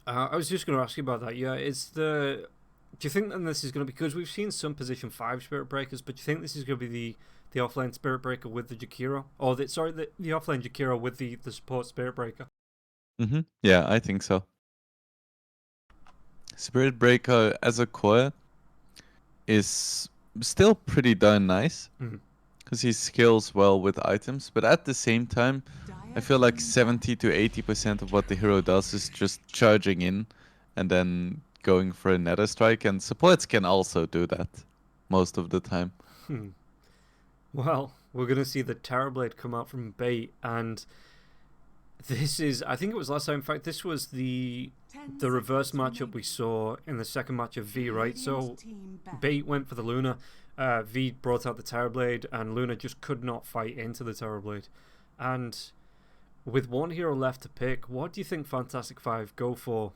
I was just going to ask you about that. Yeah, do you think then this is going to be, because we've seen some position 5 Spirit Breakers, but do you think this is going to be the offlane Spirit Breaker with the Jakiro? Or, the offlane Jakiro with the support Spirit Breaker? Yeah, I think so. Spirit Breaker as a core is still pretty darn nice Mhm. because he scales well with items, but at the same time, I feel like 70 to 80% of what the hero does is just charging in and then going for a nether strike, and supports can also do that most of the time. Hmm. Well, we're going to see the Terrorblade come out from Bait, and this is, I think it was last time, in fact, this was the reverse matchup we saw in the second match of V, right? So Bait went for the Luna, V brought out the Terrorblade, and Luna just could not fight into the Terrorblade. And with one hero left to pick, what do you think Fantastic Five go for?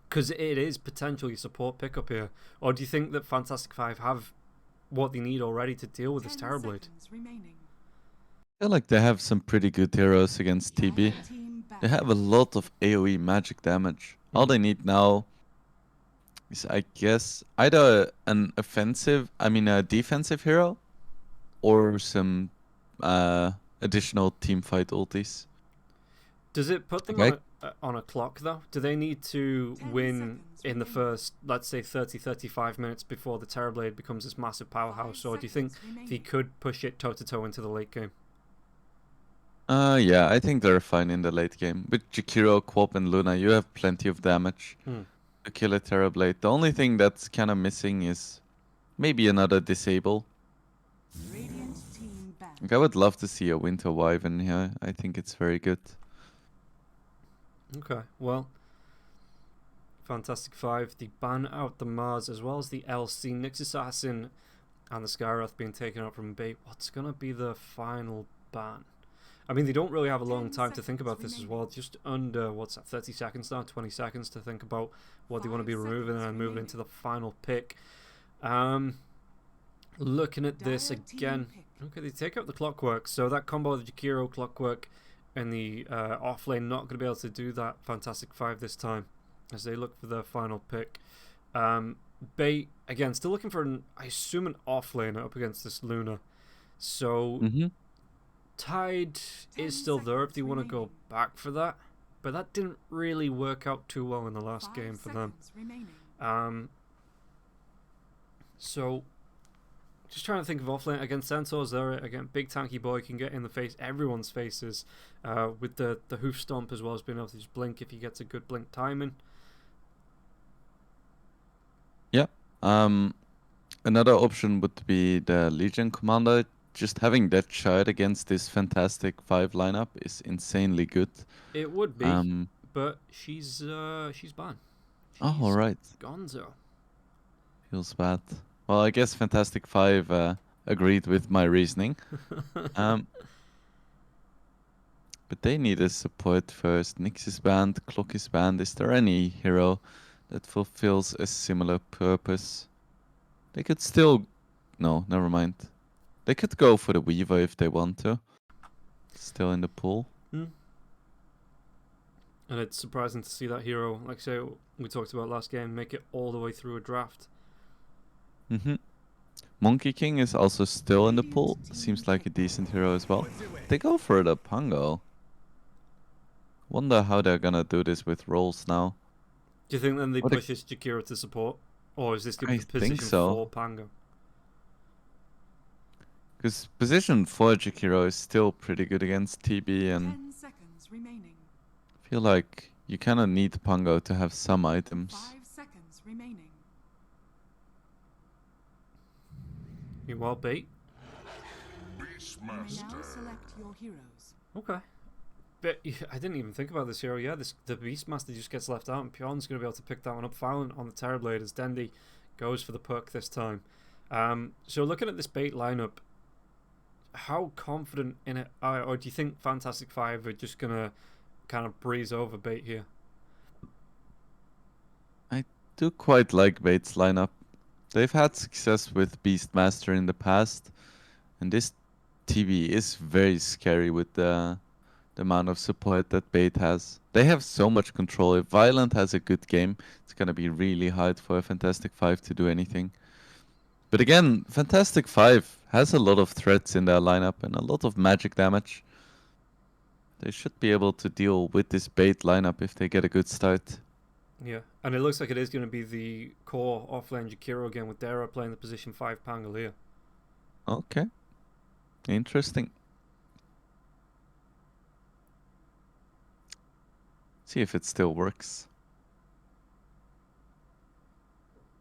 Because it is potentially support pickup here. Or do you think that Fantastic Five have what they need already to deal with this Terrorblade? I feel like they have some pretty good heroes against TB. They have a lot of AoE magic damage. All they need now is, I guess, either a defensive hero, or some additional team fight ultis. Does it put them Like, on a clock though? Do they need to win in the first, let's say, 30-35 minutes before the Terrorblade becomes this massive powerhouse, or do you think they could push it toe to toe into the late game? yeah, I think they're fine in the late game. With Jakiro, Quop, and Luna, you have plenty of damage Hmm. to kill a Terrorblade. The only thing that's kind of missing is maybe another disable. Like, I would love to see a Winter Wyvern here. I think it's very good. Okay, well, Fantastic Five, the ban out the Mars as well as the LC, Nyx Assassin, and the Skyrath being taken out from Bait. What's gonna be the final ban? I mean, they don't really have a long time to think about this as well. Just under, what's that, 30 seconds now? 20 seconds to think about what they want to be removing and then moving into the final pick. Looking at this again. Okay, they take out the Clockwork. So that combo of the Jakiro, Clockwork, and the offlane not going to be able to do that Fantastic Five this time as they look for their final pick. Bait, again, still looking for, I assume, an offlaner up against this Luna. So Tide is still there if they want to go back for that, but that didn't really work out too well in the last game for them. So just trying to think of offlane. Again, Centaur's there. Again, big tanky boy can get in the face, everyone's faces, with the hoof stomp, as well as being able to just blink if he gets a good blink timing. Yeah. Another option would be the Legion Commander. Just having that shard against this Fantastic Five lineup is insanely good. It would be, but she's banned. She's alright. Gonzo. Feels bad. Well, I guess Fantastic Five agreed with my reasoning. But they need a support first. Nyx is banned, Clock is banned. Is there any hero that fulfills a similar purpose? They could still... No, never mind. They could go for the Weaver if they want to. Still in the pool. And it's surprising to see that hero, like I say, we talked about last game, make it all the way through a draft. Monkey King is also still in the pool. Seems like a decent hero as well. They go for the Pango. Wonder how they're gonna do this with rolls now. Do you think then they push this Jakiro to support? Or is this going to be position so. 4 Pango? Because position 4 Jakiro is still pretty good against TB, and I feel like you kind of need Pango to have some items. 5 seconds remaining. Meanwhile, Bait. Now select your heroes. Okay. But I didn't even think about this hero. Yeah, the Beastmaster just gets left out, and Pion's going to be able to pick that one up. Fallon on the Terrorblade as Dendi goes for the puck this time. So looking at this Bait lineup, how confident in it, or do you think Fantastic Five are just going to kind of breeze over Bait here? I do quite like Bait's lineup. They've had success with Beastmaster in the past, and this TV is very scary with the the amount of support that Bait has. They have so much control. If Violent has a good game, it's gonna be really hard for a Fantastic Five to do anything. But again, Fantastic Five has a lot of threats in their lineup and a lot of magic damage. They should be able to deal with this Bait lineup if they get a good start. Yeah, and it looks like it is going to be the core offlane Jakiro again with Dara playing the position 5 Pangolier. Okay. Interesting. See if it still works.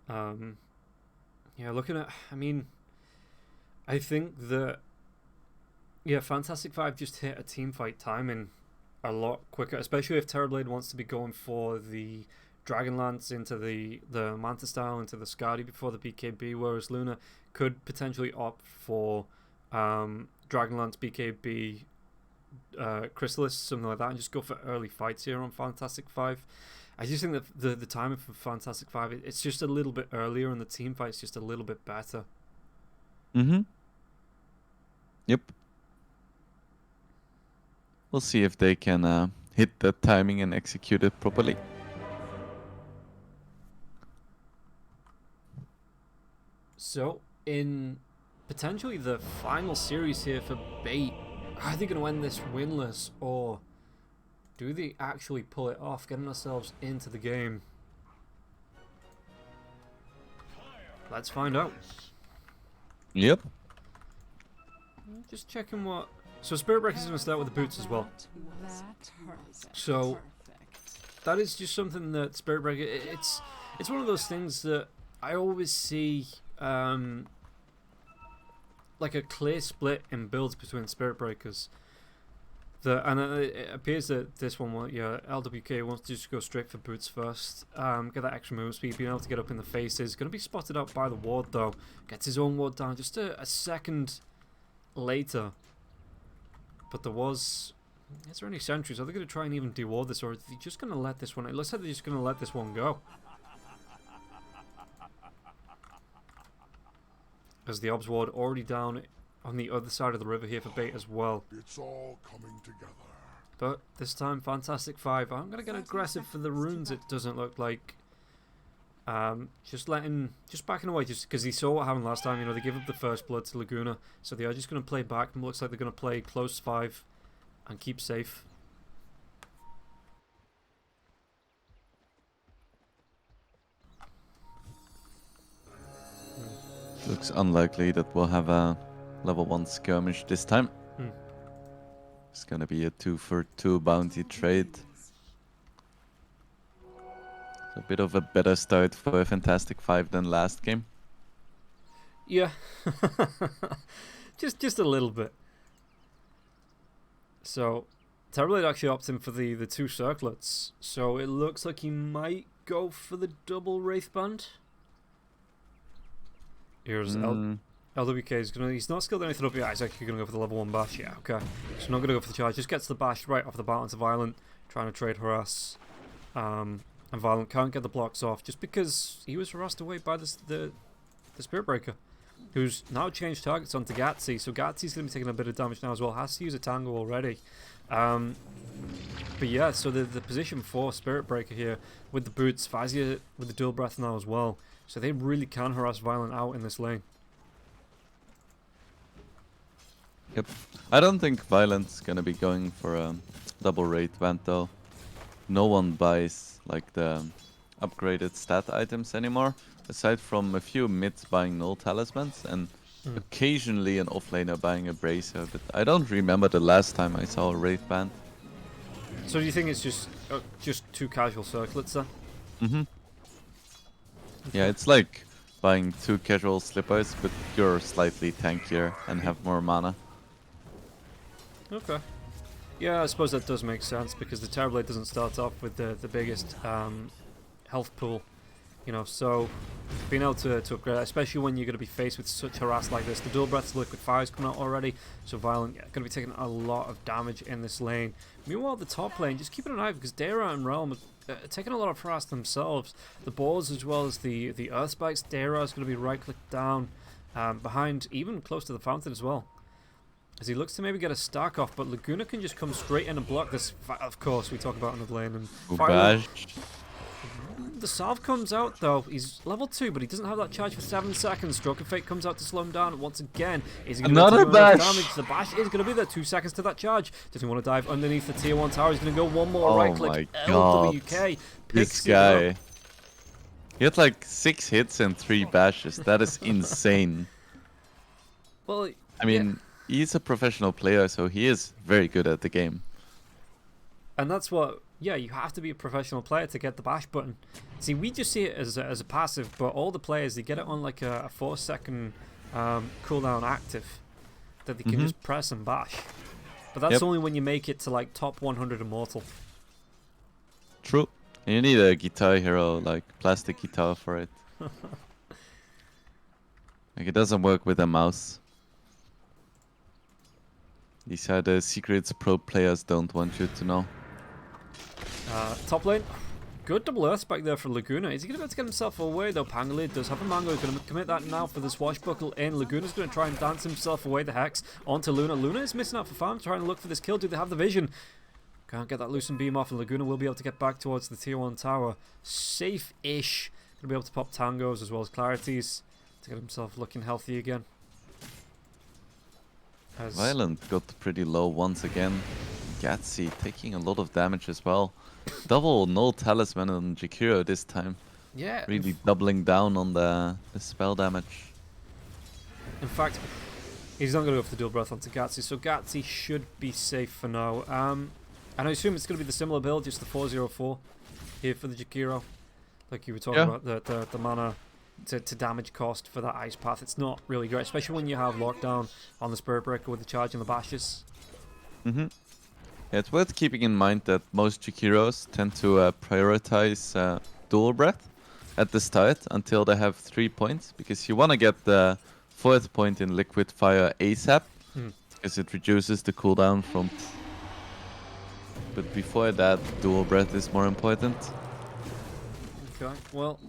Yeah, looking at, I mean, I think that, yeah, Fantastic Five just hit a team fight timing a lot quicker, especially if Terrorblade wants to be going for the Dragonlance into the Manta style into the Skadi before the BKB, whereas Luna could potentially opt for Dragonlance, BKB, Chrysalis, something like that, and just go for early fights here on Fantastic Five. I just think that the timing for Fantastic Five, it's just a little bit earlier, and the team fight's just a little bit better. Mm-hmm. Yep. We'll see if they can hit that timing and execute it properly. So, in potentially the final series here for Bait, are they going to end this winless, or do they actually pull it off, getting ourselves into the game? Let's find out. Yep. Just checking what... So Spirit Breaker's going to start with the boots as well. So that is just something that Spirit Breaker... It's one of those things that I always see like a clear split in builds between Spirit Breakers. And it appears that this one, LWK wants to just go straight for boots first. Get that extra move speed, being able to get up in the faces. Going to be spotted out by the ward though. Gets his own ward down just a second later. But there was... Is there any sentries? Are they going to try and even de-ward this, or are they just going to let this one... It looks like they're just going to let this one go. As the Obs ward already down on the other side of the river here for Bait as well. It's all coming together. But this time, Fantastic Five. I'm going to get aggressive for the runes, it doesn't look like. Just backing away, just because he saw what happened last time. You know, they gave up the first blood to Laguna, so they are just going to play back. And looks like they're going to play close 5 and keep safe. Looks unlikely that we'll have a level 1 skirmish this time. It's gonna be a 2-for-2 bounty trade. A bit of a better start for a Fantastic Five than last game. Yeah, just a little bit. So, Terrorblade actually opting for the 2 circlets. So it looks like he might go for the double Wraith Band. Here's LWK is gonna. He's not skilled anything up yet. He's actually gonna go for the level 1 bash. Yeah, okay. So not gonna go for the charge. Just gets the bash right off the bat onto Violent, trying to trade harass. And Violent can't get the blocks off just because he was harassed away by the Spirit Breaker, who's now changed targets onto Gatsy. So Gatsy's gonna be taking a bit of damage now as well. Has to use a Tango already. But yeah, so the position for Spirit Breaker here with the boots, Fazia with the dual breath now as well. So they really can harass Violent out in this lane. Yep. I don't think Violent's gonna be going for a double Wraith Band though. No one buys like the upgraded stat items anymore, aside from a few mids buying null talismans and occasionally an offlaner buying a bracer, but I don't remember the last time I saw a Wraith Band. So do you think it's just 2 casual circlets then? Mm-hmm. Yeah, it's like buying 2 casual slippers, but you're slightly tankier and have more mana. Okay. Yeah, I suppose that does make sense because the Terrorblade doesn't start off with the biggest health pool, you know. So being able to upgrade, especially when you're going to be faced with such harass like this, the dual breath's liquid fire is coming out already, so Violent going to be taking a lot of damage in this lane. Meanwhile, the top lane, just keeping an eye because Dara and Realm are taking a lot of harass themselves. The balls as well as the earth spikes. Dara is going to be right clicked down behind, even close to the fountain as well. as he looks to maybe get a stack off, but Laguna can just come straight in and block this. Of course, we talk about another lane and Bash. the salve comes out though. He's level 2, but he doesn't have that charge for 7 seconds. Stroke of Fate comes out to slow him down once again. Is he gonna Another do enough bash. damage? The bash is going to be there. 2 seconds to that charge. Does he want to dive underneath the tier 1 tower? He's going to go one more Oh right click. my God. LWK This picks it up. guy. He had like 6 hits and 3 bashes. That is insane. Well, I mean, he's a professional player, so he is very good at the game. and that's what, yeah, you have to be a professional player to get the bash button. See, we just see it as a passive, but all the players, they get it on like a 4-second cooldown active that they can just press and bash. But that's only when you make it to like top 100 immortal. True. And you need a guitar hero, like plastic guitar for it. Like it doesn't work with a mouse. These are the secrets pro players don't want you to know. Top lane, good double earth spike there for Laguna. Is he going to be able to get himself away though? Pangolin does have a mango. He's going to commit that now for the swashbuckle in. Laguna's going to try and dance himself away the hex onto Luna. Luna is missing out for farm, trying to look for this kill. Do they have the vision? Can't get that Lucent Beam off, and Laguna will be able to get back towards the tier 1 tower. Safe-ish. Going to be able to pop tangos as well as clarities to get himself looking healthy again. As Violent got pretty low once again. Gatsy taking a lot of damage as well. Double no talisman on Jakiro this time. yeah, Really doubling down on the spell damage. in fact, he's not going to go for the dual breath onto Gatsy, so Gatsy should be safe for now. And I assume it's going to be the similar build, just the 404 here for the Jakiro. Like you were talking about, the mana to damage cost for that ice path. It's not really great, especially when you have lockdown on the Spirit Breaker with the charge and the bashes. Yeah, it's worth keeping in mind that most Jakiros tend to prioritize dual breath at the start until they have 3 points, because you want to get the 4th point in liquid fire ASAP, because it reduces the cooldown from. But before that, dual breath is more important. Okay, well,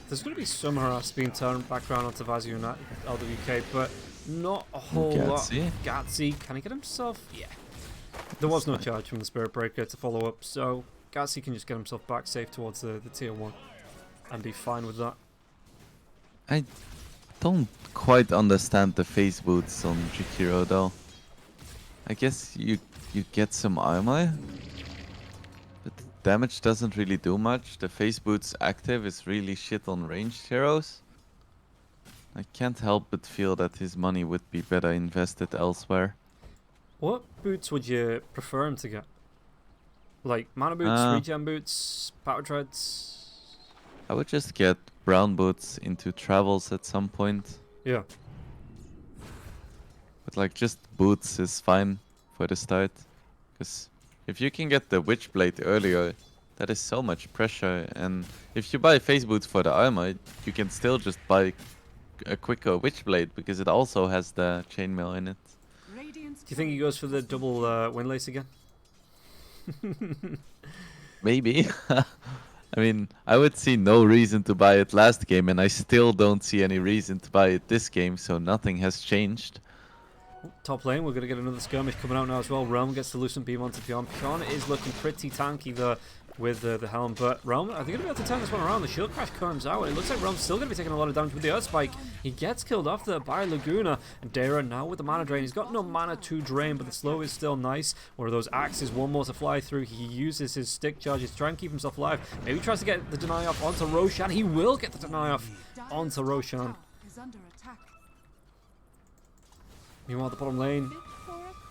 there's going to be some harass being turned back around onto Vazio and LWK, but not a whole Gatsy? lot. Gatsy, can he get himself? Yeah. There was no charge from the Spirit Breaker to follow up, so Gatsy can just get himself back safe towards the tier 1 and be fine with that. I don't quite understand the phase boots on Jakiro though. I guess you get some armor, but damage doesn't really do much. The phase boots active is really shit on ranged heroes. I can't help but feel that his money would be better invested elsewhere. What boots would you prefer him to get? Like mana boots, regen boots, power treads? I would just get brown boots into travels at some point. Yeah. But like just boots is fine for the start. Because if you can get the Witchblade earlier, that is so much pressure. And if you buy phase boots for the armor, you can still just buy a quicker Witchblade because it also has the chainmail in it. Do you think he goes for the double windlace again? Maybe. I mean, I would see no reason to buy it last game, and I still don't see any reason to buy it this game, so nothing has changed. Top lane, we're going to get another skirmish coming out now as well. Realm gets the Lucent Beam onto Pion. Pion is looking pretty tanky there with the helm, but Realm, are they going to be able to turn this one around? The shield crash comes out, and it looks like Realm's still going to be taking a lot of damage with the Earth Spike. He gets killed off there by Laguna, and Dara now with the mana drain. He's got no mana to drain, but the slow is still nice. One of those axes, one more to fly through. He uses his stick charges to try and keep himself alive. Maybe he tries to get the deny off onto Roshan. He will get the deny off onto Roshan. Meanwhile, the bottom lane,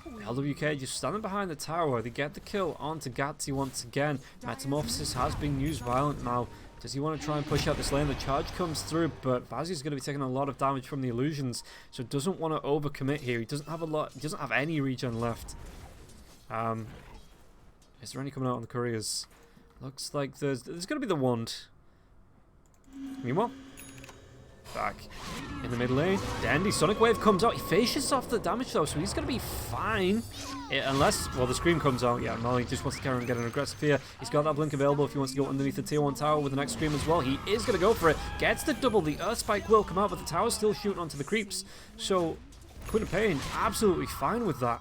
LWK just standing behind the tower. They get the kill onto Gatsy once again. Metamorphosis has been used violent now. Does he want to try and push out this lane? The charge comes through, but Vazio's going to be taking a lot of damage from the illusions, so doesn't want to overcommit here. He doesn't have a lot. He doesn't have any regen left. Is there any coming out on the couriers? Looks like there's going to be the wand. Meanwhile, back in the mid lane, Dandy Sonic Wave comes out. He faces off the damage though, so he's going to be fine. Unless, well, the scream comes out. Yeah, Molly just wants to carry on getting aggressive here. He's got that blink available if he wants to go underneath the tier 1 tower with the next scream as well. He is going to go for it. Gets the double. The Earth Spike will come out, but the tower's still shooting onto the creeps. So Queen of Pain absolutely fine with that.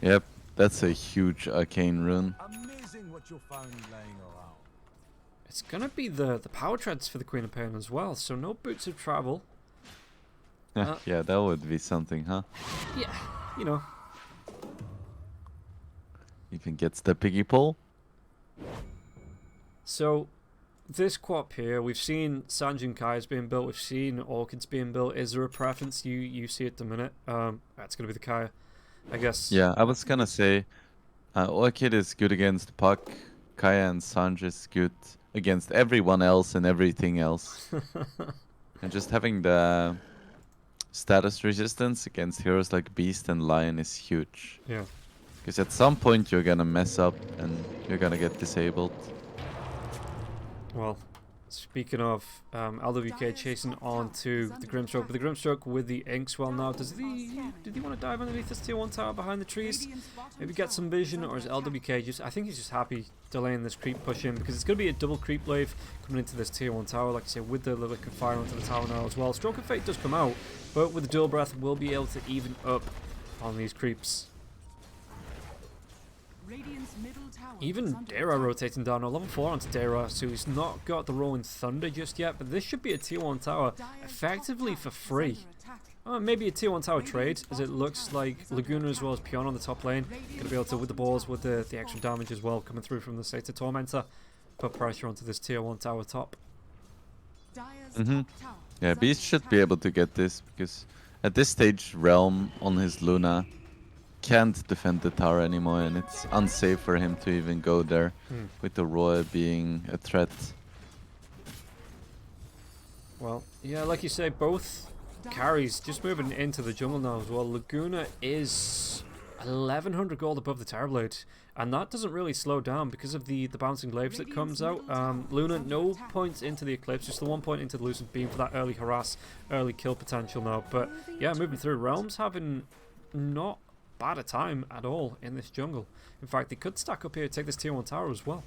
Yep, that's a huge arcane rune. Amazing what you found laying around. It's gonna be the power treads for the Queen of Pain as well, so no boots of travel. Yeah, that would be something, huh? Yeah, you know. Even gets the piggy pole. So, this quap here, we've seen Sanjin Kai's being built, we've seen Orchids being built. Is there a preference you see at the minute? That's gonna be the Kaya, I guess. Yeah, I was gonna say, Orchid is good against Puck. Kaya and Sanj is good against everyone else and everything else. And just having the status resistance against heroes like Beast and Lion is huge. Yeah. Because at some point you're gonna mess up and you're gonna get disabled. Well, speaking of LWK chasing on to the Grimstroke, but the Grimstroke with the Inkswell now, did he want to dive underneath this tier 1 tower behind the trees? Maybe get some vision, or is LWK just, I think he's just happy delaying this creep push in, because it's going to be a double creep wave coming into this tier 1 tower, like I say, with the Lick of Fire onto the tower now as well. Stroke of Fate does come out, but with the Dual Breath, we'll be able to even up on these creeps. Even Dara rotating down, level 4 onto Dara, so he's not got the Rolling Thunder just yet, but this should be a tier 1 tower effectively for free. Maybe a tier 1 tower trade, as it looks like Laguna as well as Pion on the top lane. Going to be able to, with the balls, with the extra damage as well, coming through from the Satyr Tormentor, put pressure onto this tier 1 tower top. Yeah, Beast should be able to get this, because at this stage, Realm on his Luna can't defend the tower anymore, and it's unsafe for him to even go there, with the Roar being a threat. Well, yeah, like you say, both carries just moving into the jungle now as well. Laguna is 1100 gold above the Terrorblade, and that doesn't really slow down because of the bouncing glaives that comes out. Luna, no points into the Eclipse, just the 1 point into the Lucent Beam for that early harass, early kill potential now. But yeah, moving through, Realms having not bad a time at all in this jungle. In fact, they could stack up here, take this tier 1 tower as well.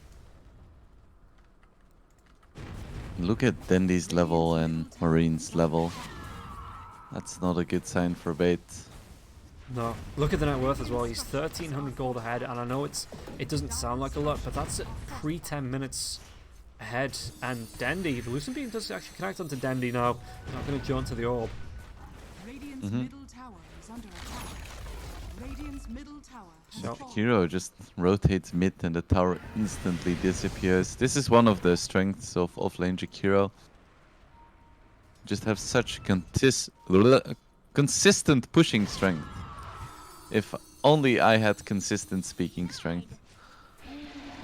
Look at Dendy's level and Marine's level. That's not a good sign for Bait. No, look at the net worth as well. He's 1300 gold ahead, and I know it doesn't sound like a lot, but that's pre 10 minutes ahead. And Dendy, the Lucent Beam does actually connect onto Dendy now. Not going to jaunt to the orb. So Hero just rotates mid and the tower instantly disappears. This is one of the strengths of offlane Jakiro. Just have such consistent pushing strength. If only I had consistent speaking strength.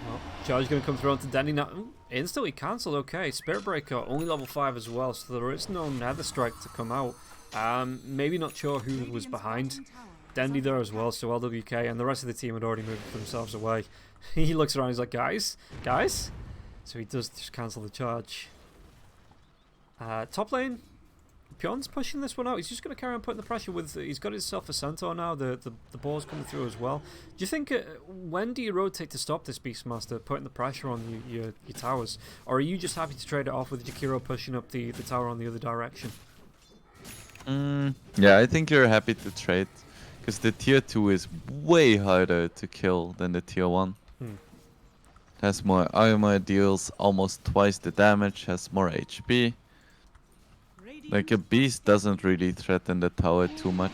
well, charge going to come through onto Dendy now. Ooh, instantly cancelled, okay. Spirit Breaker, only level 5 as well, so there is no Nether Strike to come out. Maybe not sure who was behind Dendy there as well, so LWK and the rest of the team had already moved themselves away. He looks around, he's like, guys? So he does just cancel the charge. Top lane, Pion's pushing this one out. He's just going to carry on putting the pressure with, he's got himself a centaur now, the ball's coming through as well. Do you think, when do you rotate to stop this Beastmaster putting the pressure on your towers? Or are you just happy to trade it off with Jakiro pushing up the tower on the other direction? Yeah, I think you're happy to trade. Because the tier 2 is way harder to kill than the tier 1. Has more armor, deals almost twice the damage, has more HP. Like a beast doesn't really threaten the tower too much.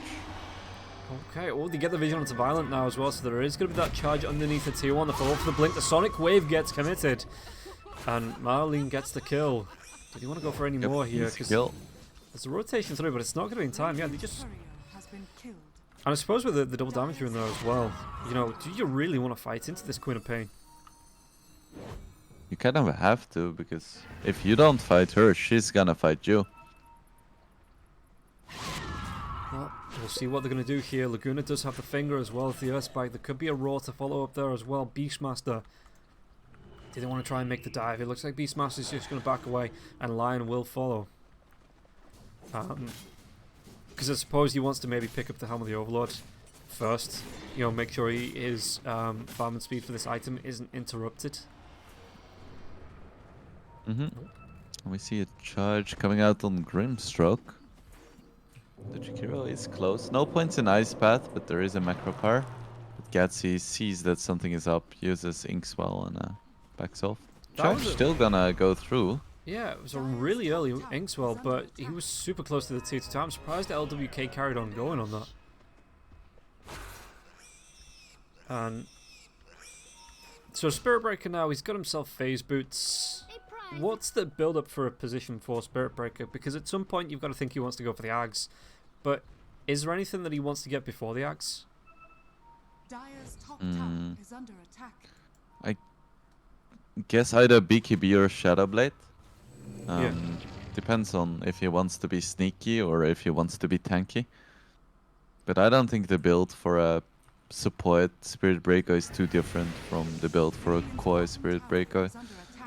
Okay, oh, they get the vision onto Violent now as well, so there is going to be that charge underneath the tier 1. The follow for the blink, the Sonic Wave gets committed. And Marlene gets the kill. Did he want to go for any more here? Because there's a rotation through, but it's not going to be in time. Yeah, they just... And I suppose with the double damage in there as well, you know, do you really want to fight into this Queen of Pain? You kind of have to, because if you don't fight her, she's gonna fight you. Well, we'll see what they're going to do here. Laguna does have the finger as well as the Earth Spike. There could be a Roar to follow up there as well. Beastmaster. Do they want to try and make the dive? It looks like Beastmaster's just going to back away and Lion will follow. Because I suppose he wants to maybe pick up the Helm of the Overlord first. You know, make sure his farming speed for this item isn't interrupted. We see a charge coming out on Grimstroke. The Jakiro is close. No points in Ice Path, but there is a macro car. But Gatsy sees that something is up, uses Inkswell and backs off. That was Charge a- still gonna go through. Yeah, it was a really early Inkswell, but he was super close to the tier 2 tower. I'm surprised LWK carried on going on that. And so Spirit Breaker now, he's got himself phase boots. What's the build up for a position for Spirit Breaker? Because at some point you've got to think he wants to go for the Ags. But is there anything that he wants to get before the Ags? Dire's top tower is under attack. I guess either BKB or Shadowblade. Yeah. Depends on if he wants to be sneaky or if he wants to be tanky. But I don't think the build for a support Spirit Breaker is too different from the build for a Koi Spirit Breaker.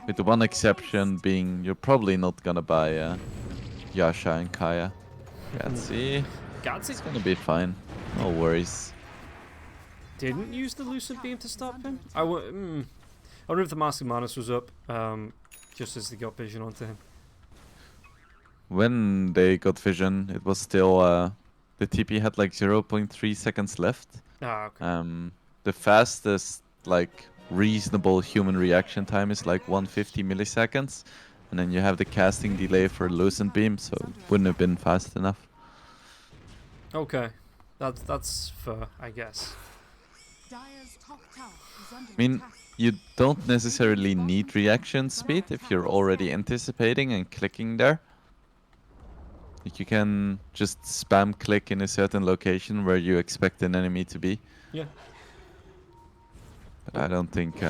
With the one exception being you're probably not gonna buy Yasha and Kaya. Gatsy. It's gonna be fine. No worries. Didn't use the Lucent Beam to stop him? I wonder if the Mask of Manus was up, just as they got vision onto him. When they got vision, it was still the TP had like 0.3 seconds left. Ah, okay. The fastest like reasonable human reaction time is like 150 milliseconds, and then you have the casting delay for Lucent Beam, so it wouldn't have been fast enough. Okay. That's fair, I guess. Dire's top tower is under I mean, attack. you don't necessarily need reaction speed if you're already anticipating and clicking there. Like you can just spam click in a certain location where you expect an enemy to be. Yeah. But I don't think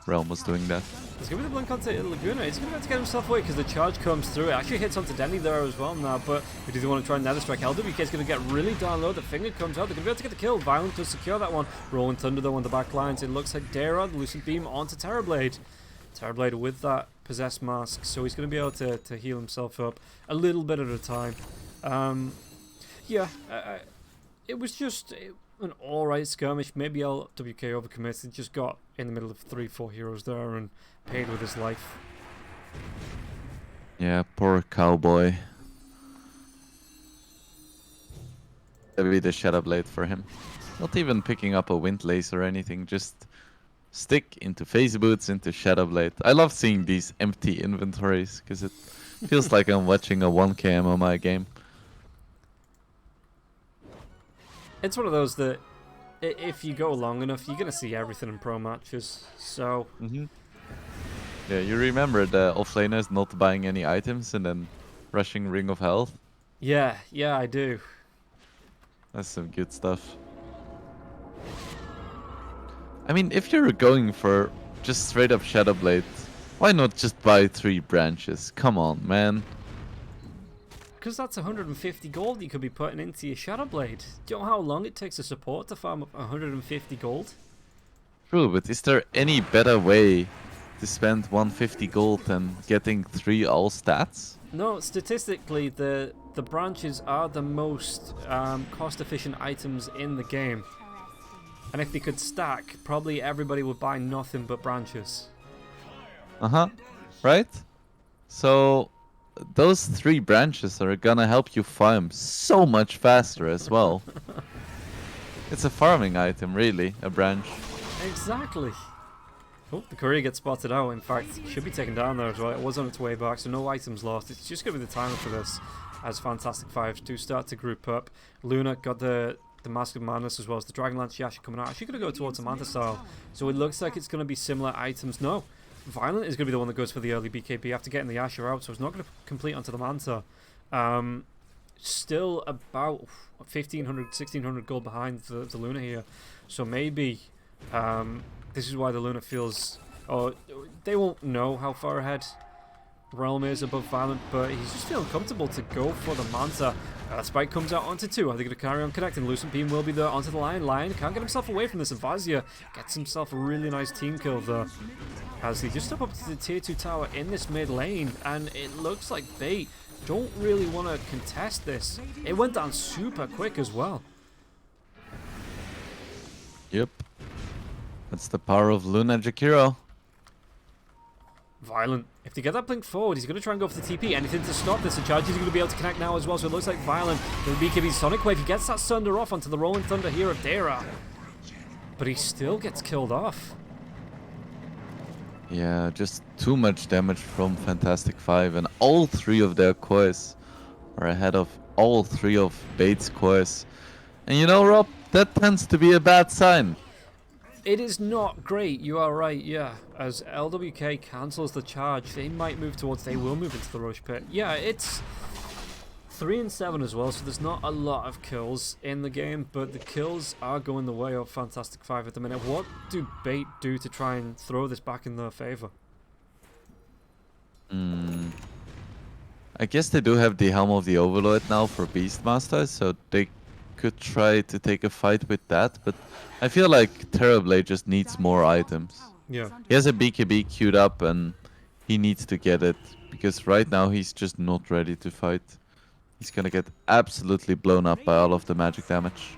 Realm was doing that. Let's give it the blink onto Laguna. He's going to have to get himself away because the charge comes through. It actually hits onto Denny there as well now, but we do want to try Nether Strike. LWK is going to get really down low. The finger comes out. They're going to be able to get the kill. Violent to secure that one. Rolling Thunder though on the back lines. It looks like Dara, the Lucent Beam onto Terrorblade. Terrorblade with that possessed mask, so he's going to be able to heal himself up a little bit at a time. It was just an alright skirmish. Maybe LWK overcommitted, just got in the middle of 3-4 heroes there and paid with his life. Yeah, poor cowboy. Maybe the Shadowblade for him. Not even picking up a Windlace or anything, just stick into phase boots, into Shadowblade. I love seeing these empty inventories because it feels like I'm watching a 1k MMI game. It's one of those that if you go long enough, you're going to see everything in pro matches. So Yeah, you remember the offlaners not buying any items and then rushing Ring of Health? yeah, I do. That's some good stuff. I mean, if you're going for just straight up Shadowblade, why not just buy 3 branches? Come on, man. Because that's 150 gold you could be putting into your Shadowblade. Do you know how long it takes a support to farm up 150 gold? True, but is there any better way to spend 150 gold than getting 3 all stats? No, statistically, the branches are the most cost-efficient items in the game. And if they could stack, probably everybody would buy nothing but branches. Right? So those 3 branches are gonna help you farm so much faster as well. It's a farming item, really, a branch. Exactly. Oh, the courier gets spotted out. In fact, should be taken down there as well. It was on its way back, so no items lost. It's just going to be the timer for this as Fantastic Fives do start to group up. Luna got the Mask of Madness as well as the Dragonlance Yasha coming out. Actually going to go towards Samantha style. So it looks like it's going to be similar items. No, Violent is going to be the one that goes for the early BKB after getting the Yasha out, so it's not going to complete onto the Manta. Still about 1,500, 1,600 gold behind the Luna here. So maybe this is why the Luna feels... Oh, they won't know how far ahead Realm is above Violent, but he's just feeling comfortable to go for the Manta. Spike comes out onto 2. Are they going to carry on connecting? Lucent Beam will be there onto the Lion. Lion can't get himself away from this. And Vazia gets himself a really nice team kill there. As he just up to the tier 2 tower in this mid lane. And it looks like Bait don't really want to contest this. It went down super quick as well. Yep. That's the power of Luna Jakiro. Violent. If they get that blink forward, he's going to try and go for the TP. Anything to stop this. The charge is going to be able to connect now as well. So it looks like Violent. The BKB Sonic Wave. He gets that Sunder off onto the Rolling Thunder here of Dara. But he still gets killed off. Yeah, just too much damage from Fantastic Five, and all 3 of their cores are ahead of all 3 of Bait's cores. And you know, Rob, that tends to be a bad sign. It is not great, you are right, yeah. As LWK cancels the charge, they might move towards, they will move into the Roche Pit. Yeah, it's 3 and 7 as well, so there's not a lot of kills in the game, but the kills are going the way of Fantastic Five at the minute. What do Bait do to try and throw this back in their favor? I guess they do have the Helm of the Overlord now for Beastmaster, so they could try to take a fight with that, but I feel like Terrorblade just needs more items. Yeah. He has a BKB queued up and he needs to get it, because right now he's just not ready to fight. He's gonna get absolutely blown up by all of the magic damage.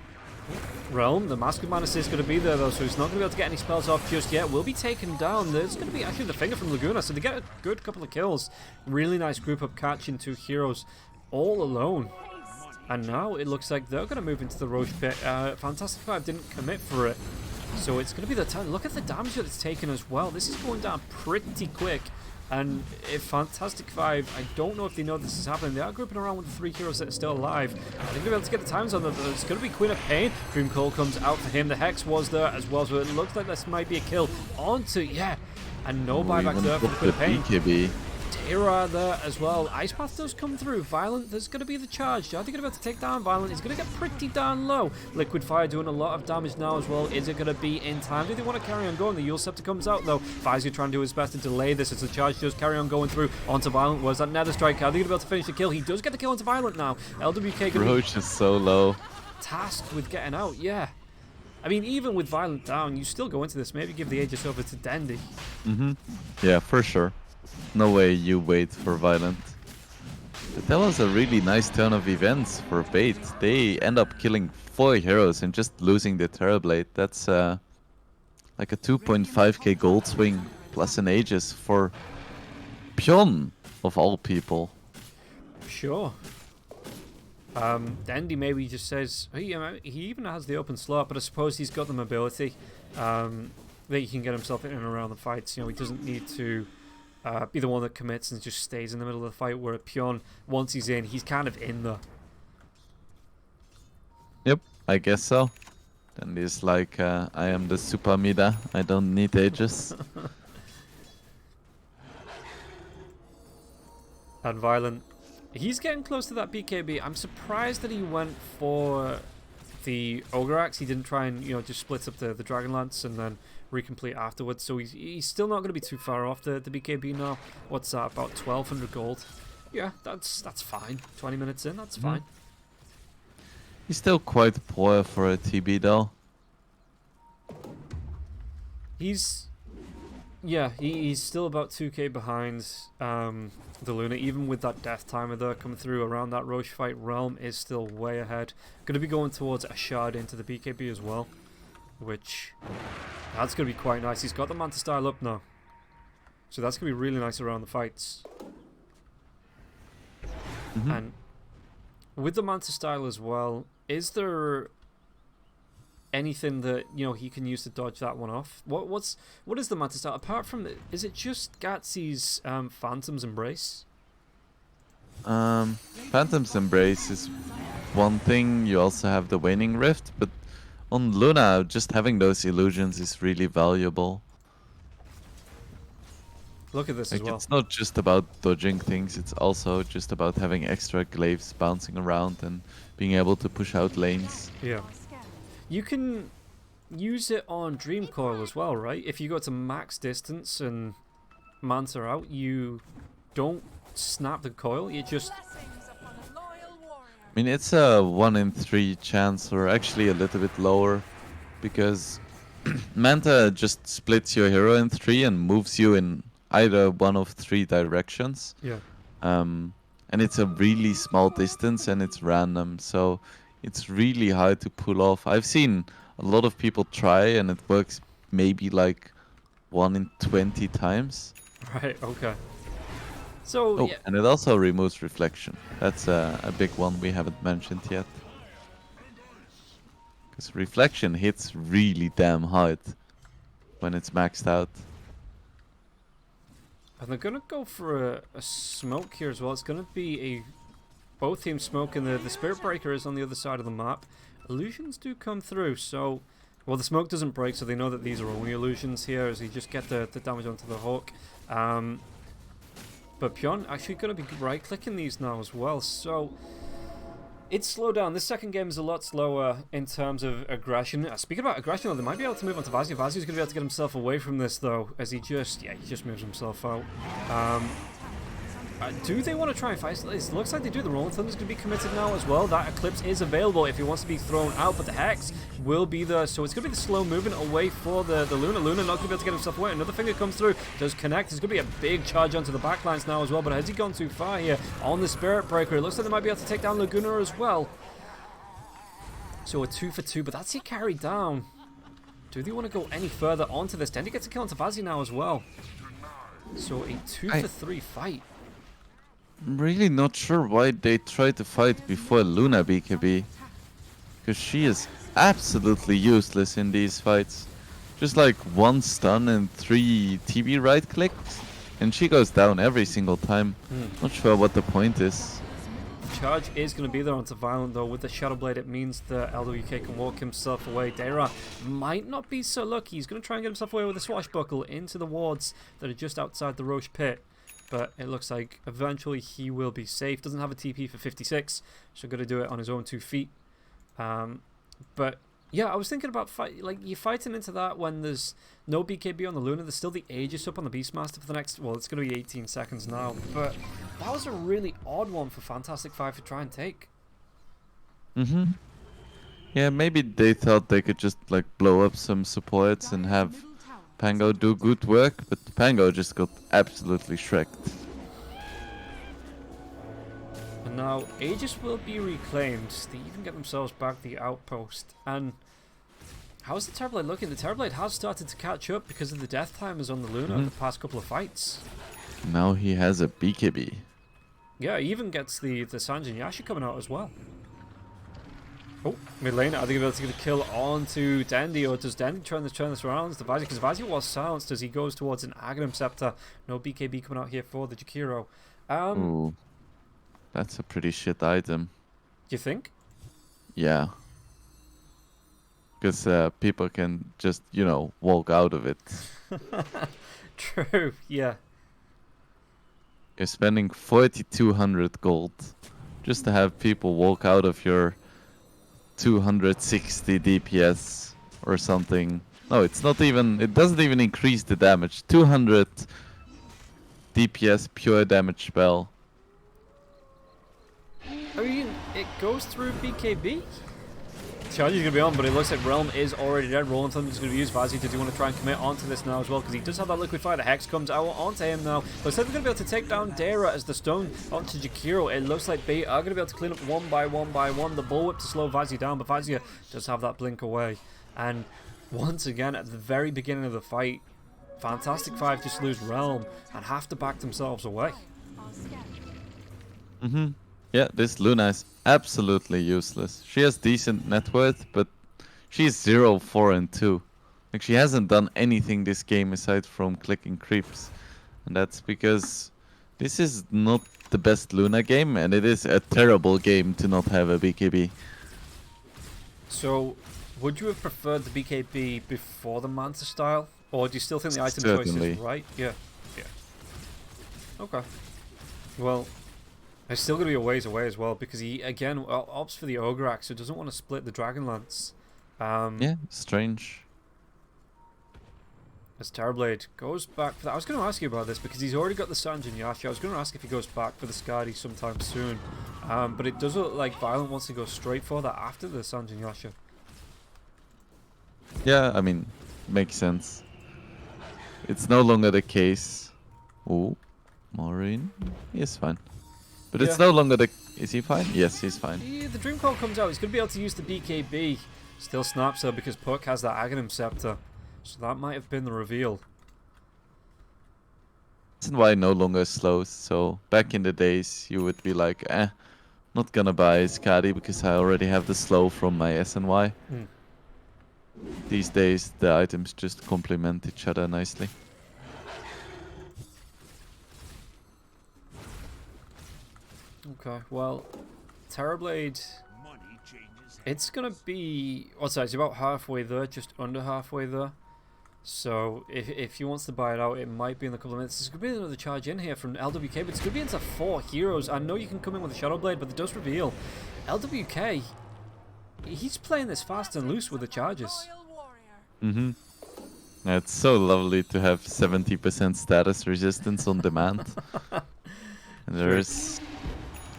Realm, the Mask of Manus is going to be there though, so he's not going to be able to get any spells off just yet. Will be taken down. There's going to be actually the finger from Laguna, so they get a good couple of kills. Really nice group up catching 2 heroes all alone. And now it looks like they're going to move into the Roche Pit. Fantastic Five didn't commit for it, so it's going to be the time. Look at the damage that it's taken as well. This is going down pretty quick. And if Fantastic Five, I don't know if they know this is happening. They are grouping around with the 3 heroes that are still alive. I think they'll be able to get the times on them. It's going to be Queen of Pain. Dream Call comes out for him. The Hex was there as well, so it looks like this might be a kill onto, yeah. And no buyback there for the Queen of Pain. BKB. Tira there as well. Ice Path does come through. Violent, there's going to be the charge. Are they going to be able to take down Violent? He's going to get pretty darn low. Liquid Fire doing a lot of damage now as well. Is it going to be in time? Do they want to carry on going? The Yule Scepter comes out though. Fire's going to try and do his best to delay this as the charge does carry on going through onto Violent. Was that Nether Strike? Are they going to be able to finish the kill? He does get the kill onto Violent now. LWK going Roche is so low. tasked with getting out, yeah. I mean, even with Violent down, you still go into this. Maybe give the Aegis over to Dandy. Yeah, for sure. No way you wait for Violent. But that was a really nice turn of events for Bait. They end up killing 4 heroes and just losing the Terrorblade. That's like a 2.5k gold swing plus an Aegis for Pion, of all people. Sure. Dandy maybe just says he even has the open slot, but I suppose he's got the mobility that he can get himself in and around the fights. You know, he doesn't need to be the one that commits and just stays in the middle of the fight. Where a Pion, once he's in, he's kind of in there. Yep, I guess so. Then he's like, I am the Super Mida. I don't need Aegis. And Violent, he's getting close to that BKB. I'm surprised that he went for the Ogre Axe. He didn't try and, you know, just split up the Dragon Lance and then recomplete afterwards. So he's still not going to be too far off the BKB now. What's that? About 1,200 gold. Yeah, that's fine. 20 minutes in, that's fine. He's still quite poor for a TB though. He's still about 2k behind the Luna. Even with that death timer there coming through around that Roche fight, Realm is still way ahead. Going to be going towards a shard into the BKB as well, which that's going to be quite nice. He's got the Manta style up now, so that's going to be really nice around the fights. And with the Manta style as well, is there anything that, you know, he can use to dodge that one off? What is the Manta style apart from is it just Gatsy's Phantom's Embrace? Phantom's Embrace is one thing. You also have the Waning Rift, but on Luna, just having those illusions is really valuable. Look at this as Like, well. it's not just about dodging things, it's also just about having extra glaives bouncing around and being able to push out lanes. Yeah. You can use it on Dream Coil as well, right? If you go to max distance and Manta out, you don't snap the coil, you just... I mean, it's a 1 in 3 chance, or actually a little bit lower, because Manta just splits your hero in 3 and moves you in either one of 3 directions. Yeah. And it's a really small distance and it's random, so it's really hard to pull off. I've seen a lot of people try and it works maybe like 1 in 20 times. Right, okay. So, Oh, yeah. and it also removes reflection. That's a big one we haven't mentioned yet. Because reflection hits really damn hard when it's maxed out. And they're going to go for a smoke here as well. It's going to be a both teams smoke, and the Spirit Breaker is on the other side of the map. Illusions do come through, so... Well, the smoke doesn't break, so they know that these are only illusions here as they just get the damage onto the hook. But Pion actually going to be right-clicking these now as well, so... It's slowed down. This second game is a lot slower in terms of aggression. Speaking about aggression, though, they might be able to move on to Vazia. Vazia's going to be able to get himself away from this, though, as he just moves himself out. Do they want to try and fight? It looks like they do. The Rolling Thunder's going to be committed now as well. That Eclipse is available if he wants to be thrown out, but the Hex will be there. So it's going to be the slow movement away for the Luna. Luna not going to be able to get himself away. Another finger comes through. Does connect. There's going to be a big charge onto the backlines now as well, but has he gone too far here on the Spirit Breaker? It looks like they might be able to take down Laguna as well. So a 2 for 2, but that's he carried down. Do they want to go any further onto this? Dendi gets a kill onto Vazia now as well. So a 2 for 3 fight. I'm really not sure why they tried to fight before Luna BKB. Because she is absolutely useless in these fights. Just like 1 stun and 3 TB right clicks. And she goes down every single time. Not sure what the point is. Charge is going to be there onto Violent, though. With the Shadow Blade, it means that LWK can walk himself away. Dara might not be so lucky. He's going to try and get himself away with a swashbuckle into the wards that are just outside the Roche pit. But it looks like eventually he will be safe. Doesn't have a TP for 56, so going to do it on his own 2 feet. But yeah, I was thinking about you're fighting into that when there's no BKB on the Luna. There's still the Aegis up on the Beastmaster for the next. Well, it's going to be 18 seconds now. But that was a really odd one for Fantastic Five to try and take. Yeah, maybe they thought they could just like blow up some supports and have Pango do good work, but Pango just got absolutely shreked. And now Aegis will be reclaimed. They even get themselves back the outpost. And how's the Terrorblade looking? The Terrorblade has started to catch up because of the death timers on the Luna the past couple of fights. Now he has a BKB. Yeah, he even gets the Sanjin Yasha coming out as well. Oh, mid lane, are they going to be able to get a kill onto Dendi, or does Dendi turn this around to Vazia? Because Vazia was silenced as he goes towards an Aghanim Scepter. No BKB coming out here for the Jakiro. Ooh, that's a pretty shit item. Do you think? Yeah. Because people can just, you know, walk out of it. True, yeah. You're spending 4,200 gold just to have people walk out of your 260 DPS or something. No, it's not even, it doesn't even increase the damage. 200 DPS pure damage spell. I mean, it goes through BKB. Charge is going to be on, but it looks like Realm is already dead. Rolling Thunder is going to be used. Vazia, did you want to try and commit onto this now as well? Because he does have that Liquid Fire. The Hex comes out onto him now. But instead they're going to be able to take down Dara as the stone onto Jakiro. It looks like they are going to be able to clean up one by one. The Bullwhip to slow Vazia down, but Vazia does have that blink away. And once again, at the very beginning of the fight, Fantastic Five just lose Realm and have to back themselves away. Yeah, this Luna is absolutely useless. She has decent net worth, but she's 0, 4, and 2. Like, she hasn't done anything this game aside from clicking creeps. And that's because this is not the best Luna game, and it is a terrible game to not have a BKB. So, would you have preferred the BKB before the Manta style? Or do you still think the item choice Certainly. is right? Yeah. Okay. Well, it's still going to be a ways away as well, because he, again, opts for the Ogre Axe, so doesn't want to split the Dragon Lance. Yeah, strange. As Terrorblade goes back for that. I was going to ask you about this, because he's already got the Sanjin Yasha. I was going to ask if he goes back for the Skadi sometime soon. But it does look like Violent wants to go straight for that after the Sanjin Yasha. Yeah, I mean, makes sense. It's no longer the case. Ooh, Maureen. He is fine. But it's no longer the... Is he fine? Yes, he's fine. Yeah, the Dream Call comes out. He's going to be able to use the BKB. Still snaps her because Puck has that Aghanim Scepter. So that might have been the reveal. SNY no longer slows, so back in the days you would be like, not gonna buy Skadi because I already have the slow from my SNY. These days the items just complement each other nicely. Okay, well, Terrorblade, it's gonna be, what's that, it's about halfway there, just under halfway there. So if he wants to buy it out, it might be in a couple of minutes. There's going to be another charge in here from LWK, but it's going to be into 4 heroes. I know you can come in with a Shadow Blade, but it does reveal LWK, he's playing this fast and loose with the charges. Mm-hmm. It's so lovely to have 70% status resistance on demand. And there's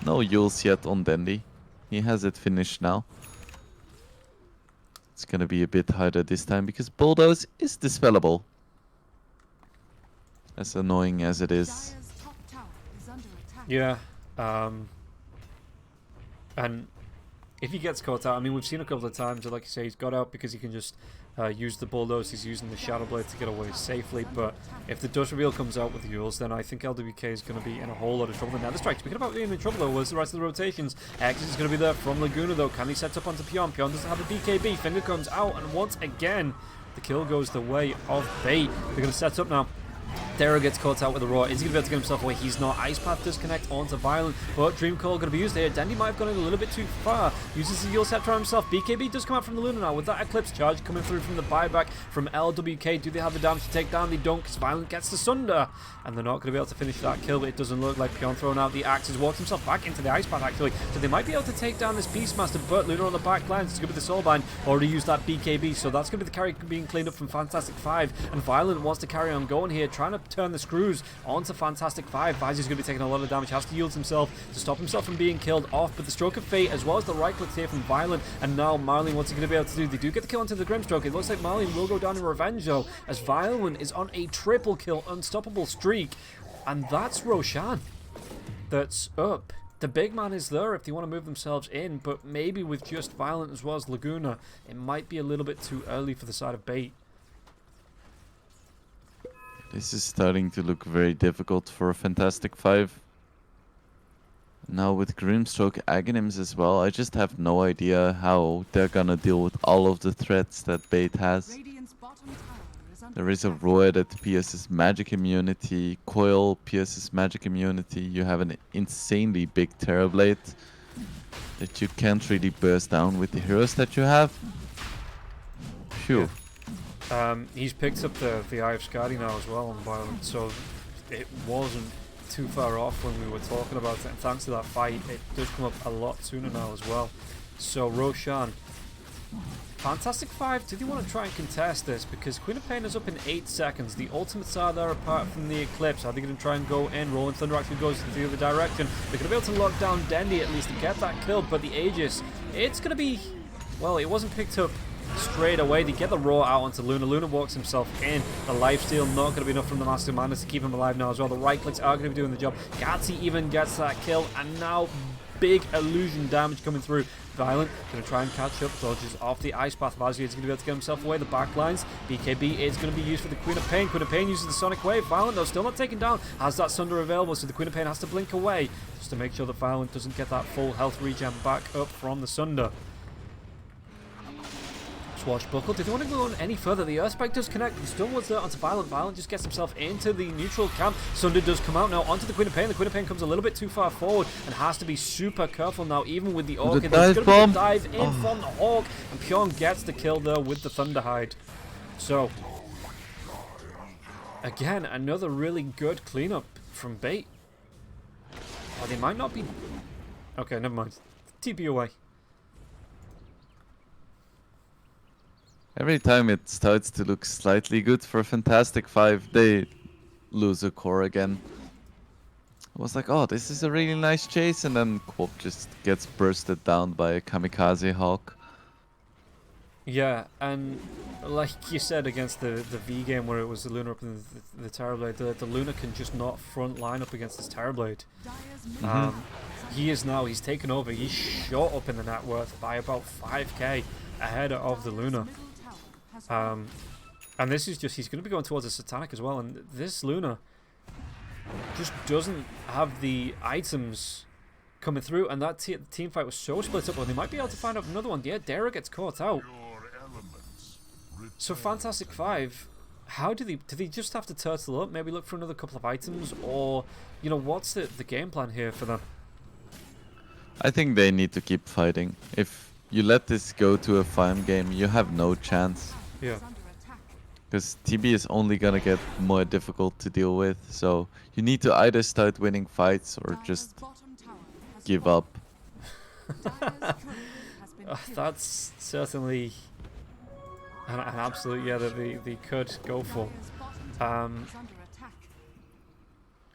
no Yules yet on Dandy. He has it finished now. It's gonna be a bit harder this time because Bulldoze is dispellable. As annoying as it is. Yeah, and if he gets caught out, I mean, we've seen a couple of times, like you say, he's got out because he can just use the Bulldoze, he's using the Shadow Blade to get away safely, but if the Dust Reveal comes out with Yules, then I think LWK is going to be in a whole lot of trouble. Now the strike, speaking about being in trouble though, was the rest of the rotations. X is going to be there from Laguna though, can he set up onto Pion? Pion doesn't have a BKB, Finger comes out, and once again, the kill goes the way of Bait. They're going to set up now. Terra gets caught out with a Roar. Is he going to be able to get himself away? He's not. Ice Path does connect onto Violent, but Dream Coil going to be used here. Dandy might have gone a little bit too far. Uses the Yule Scepter on himself. BKB does come out from the Luna now with that Eclipse charge coming through from the buyback from LWK. Do they have the damage to take down? They don't, because Violent gets the Sunder, and they're not going to be able to finish that kill, but it doesn't look like Pion throwing out the axes. Walks himself back into the Ice Path actually, so they might be able to take down this Beastmaster, but Luna on the back line is going to be the Soulbind. Already used that BKB, so that's going to be the carry being cleaned up from Fantastic 5, and Violent wants to carry on going here, trying to turn the screws onto Fantastic 5. Vizier's going to be taking a lot of damage, has to yield himself to stop himself from being killed off, but the Stroke of Fate as well as the right click here from Violent, and now Marlene, what's he going to be able to do? They do get the kill onto the Grimstroke. It looks like Marlene will go down in revenge though, as Violent is on a triple kill unstoppable streak, and that's Roshan that's up. The big man is there if they want to move themselves in, but maybe with just Violent as well as Laguna, it might be a little bit too early for the side of Bait. This is starting to look very difficult for a Fantastic 5. Now with Grimstroke Aghanim's as well, I just have no idea how they're gonna deal with all of the threats that Bait has. There is a Roar that pierces magic immunity, Coil pierces magic immunity, you have an insanely big Terrorblade that you can't really burst down with the heroes that you have. Phew. He's picked up the Eye of Skadi now as well on Violent, so it wasn't too far off when we were talking about it, and thanks to that fight, it does come up a lot sooner now as well. So Roshan, Fantastic 5, do they want to try and contest this? Because Queen of Pain is up in 8 seconds, the ultimates are there apart from the Eclipse. Are they going to try and go in? Rolling Thunder actually goes the other direction. They're going to be able to lock down Dendy at least to get that kill, but the Aegis, it's going to be, well, it wasn't picked up straight away. They get the Roar out onto Luna. Luna walks himself in. The lifesteal not going to be enough from the Master Madness to keep him alive now as well. The right clicks are going to be doing the job. Gatsy even gets that kill, and now big illusion damage coming through. Violent going to try and catch up, dodges off the Ice Path. Vazir is going to be able to get himself away. The backlines, BKB is going to be used for the Queen of Pain. Queen of Pain uses the Sonic Wave. Violent though still not taken down, has that Sunder available, so the Queen of Pain has to blink away just to make sure that Violent doesn't get that full health regen back up from the Sunder. Swashbuckle, did they want to go on any further? The Earthspike does connect, the stun was there onto Violent. Violent just gets himself into the neutral camp. Sunder does come out now onto the Queen of Pain. The Queen of Pain comes a little bit too far forward and has to be super careful now, even with the Orchid. There's going to be a dive in from the Hawk, and Pion gets the kill there with the Thunderhide. So, again, another really good cleanup from Bait. Oh, they might not be... Okay, never mind. TP away. Every time it starts to look slightly good for Fantastic 5, they lose a core again. I was like, oh, this is a really nice chase, and then Quop just gets bursted down by a Kamikaze Hawk. Yeah, and like you said against the V game where it was the Luna up in the Terrorblade, the Luna can just not front line up against this Terrorblade. He's taken over, he's shot up in the net worth by about 5k ahead of the Luna. And this is just, he's going to be going towards the Satanic as well, and this Luna, just doesn't have the items coming through, and that team fight was so split up. Well, they might be able to find out another one. Yeah, Dara gets caught out. So Fantastic Five, how do they just have to turtle up? Maybe look for another couple of items, or you know, what's the game plan here for them? I think they need to keep fighting. If you let this go to a farm game, you have no chance. Yeah. Is under attack. Because TB is only gonna get more difficult to deal with. So you need to either start winning fights or Dire's just bottom tower has give fallen. up. Dire's courier has been killed. That's certainly an absolute that they could go for. Dire's bottom tower Um, is under attack.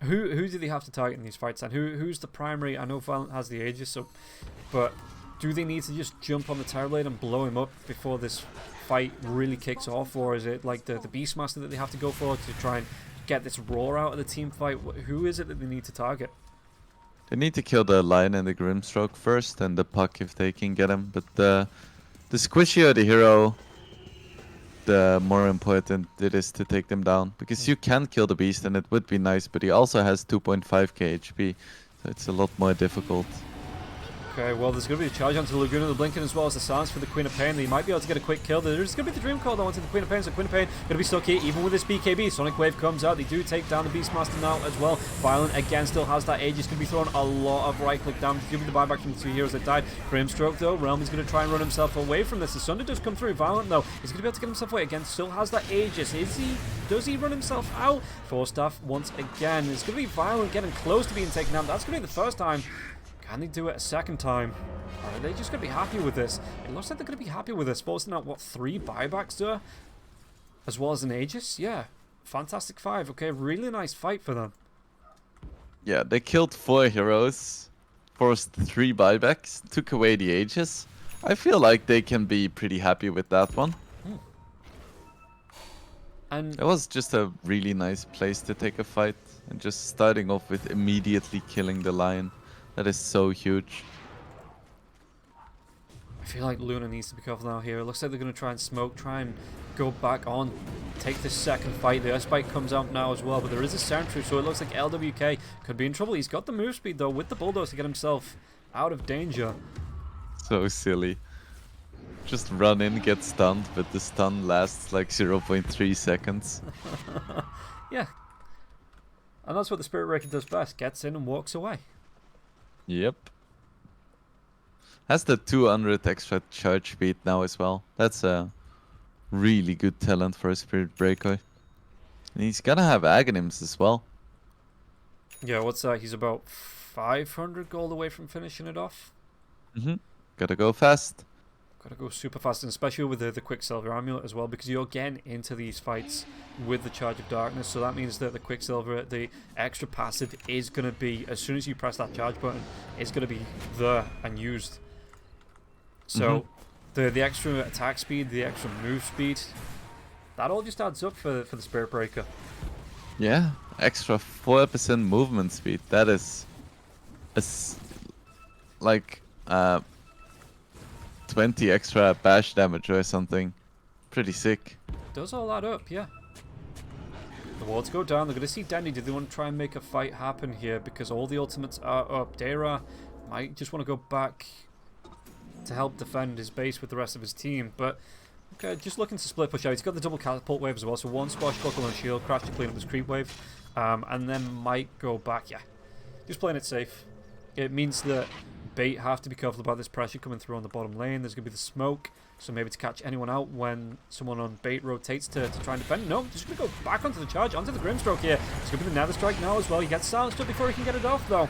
Who do they have to target in these fights? And who's the primary? I know Violent has the Aegis, so, but do they need to just jump on the Terrorblade and blow him up before this fight really kicks off, or is it like the Beastmaster that they have to go for to try and get this roar out of the team fight? Who is it that they need to target? They need to kill the Lion and the Grimstroke first, and the Puck if they can get him. But the squishier the hero, the more important it is to take them down. Because you can kill the Beast, and it would be nice, but he also has 2.5k HP, so it's a lot more difficult. Okay, well, there's going to be a charge onto Laguna, the Blinking, as well as the silence for the Queen of Pain. They might be able to get a quick kill. There's going to be the Dream Call though onto the Queen of Pain, so Queen of Pain going to be stuck here even with this BKB. Sonic Wave comes out. They do take down the Beastmaster now as well. Violent again still has that Aegis. Going to be throwing a lot of right-click damage. Give me the buyback from the two heroes that died. Grimstroke though, Realm is going to try and run himself away from this. The Sunder does come through. Violent though is going to be able to get himself away again. Still has that Aegis. Does he run himself out? Force Staff once again. It's going to be Violent getting close to being taken out. That's going to be the first time. Can they do it a second time? Or are they just going to be happy with this? It looks like they're going to be happy with this. Forcing out, what, 3 buybacks there? As well as an Aegis? Yeah. Fantastic Five. Okay, really nice fight for them. Yeah, they killed 4 heroes, forced 3 buybacks, took away the Aegis. I feel like they can be pretty happy with that one. And It was just a really nice place to take a fight, and just starting off with immediately killing the Lion. That is so huge. I feel like Luna needs to be careful now here. It looks like they're going to try and smoke, try and go back on, take this second fight. The Earthspike comes out now as well, but there is a Sentry, so it looks like LWK could be in trouble. He's got the move speed though with the Bulldoze to get himself out of danger. So silly. Just run in, get stunned, but the stun lasts like 0.3 seconds. Yeah. And that's what the Spirit Breaker does best. Gets in and walks away. Yep. Has the 200 extra charge speed now as well. That's a really good talent for a Spirit Breaker. And he's gonna have Aghanims as well. Yeah, what's that? He's about 500 gold away from finishing it off. Gotta go fast. Gotta go super fast, and especially with the Quicksilver Amulet as well, because you're getting into these fights with the Charge of Darkness, so that means that the Quicksilver, the extra passive, is going to be, as soon as you press that charge button, it's going to be there and used. So the extra attack speed, the extra move speed, that all just adds up for the Spirit Breaker. Yeah, extra 4% movement speed. That is like 20 extra bash damage or something. Pretty sick. Does all add up, yeah. The wards go down. They're going to see Danny. Do they want to try and make a fight happen here? Because all the ultimates are up. Dara might just want to go back to help defend his base with the rest of his team. But, okay, just looking to split push out. He's got the double catapult wave as well. So 1 swashbuckle and shield crash to clean up his creep wave. And then might go back. Yeah, just playing it safe. It means that Bait have to be careful about this pressure coming through on the bottom lane. There's going to be the smoke, so maybe to catch anyone out when someone on Bait rotates to try and defend. No, just going to go back onto the charge, onto the Grimstroke here. It's going to be the Nether Strike now as well. He gets silenced up before he can get it off though.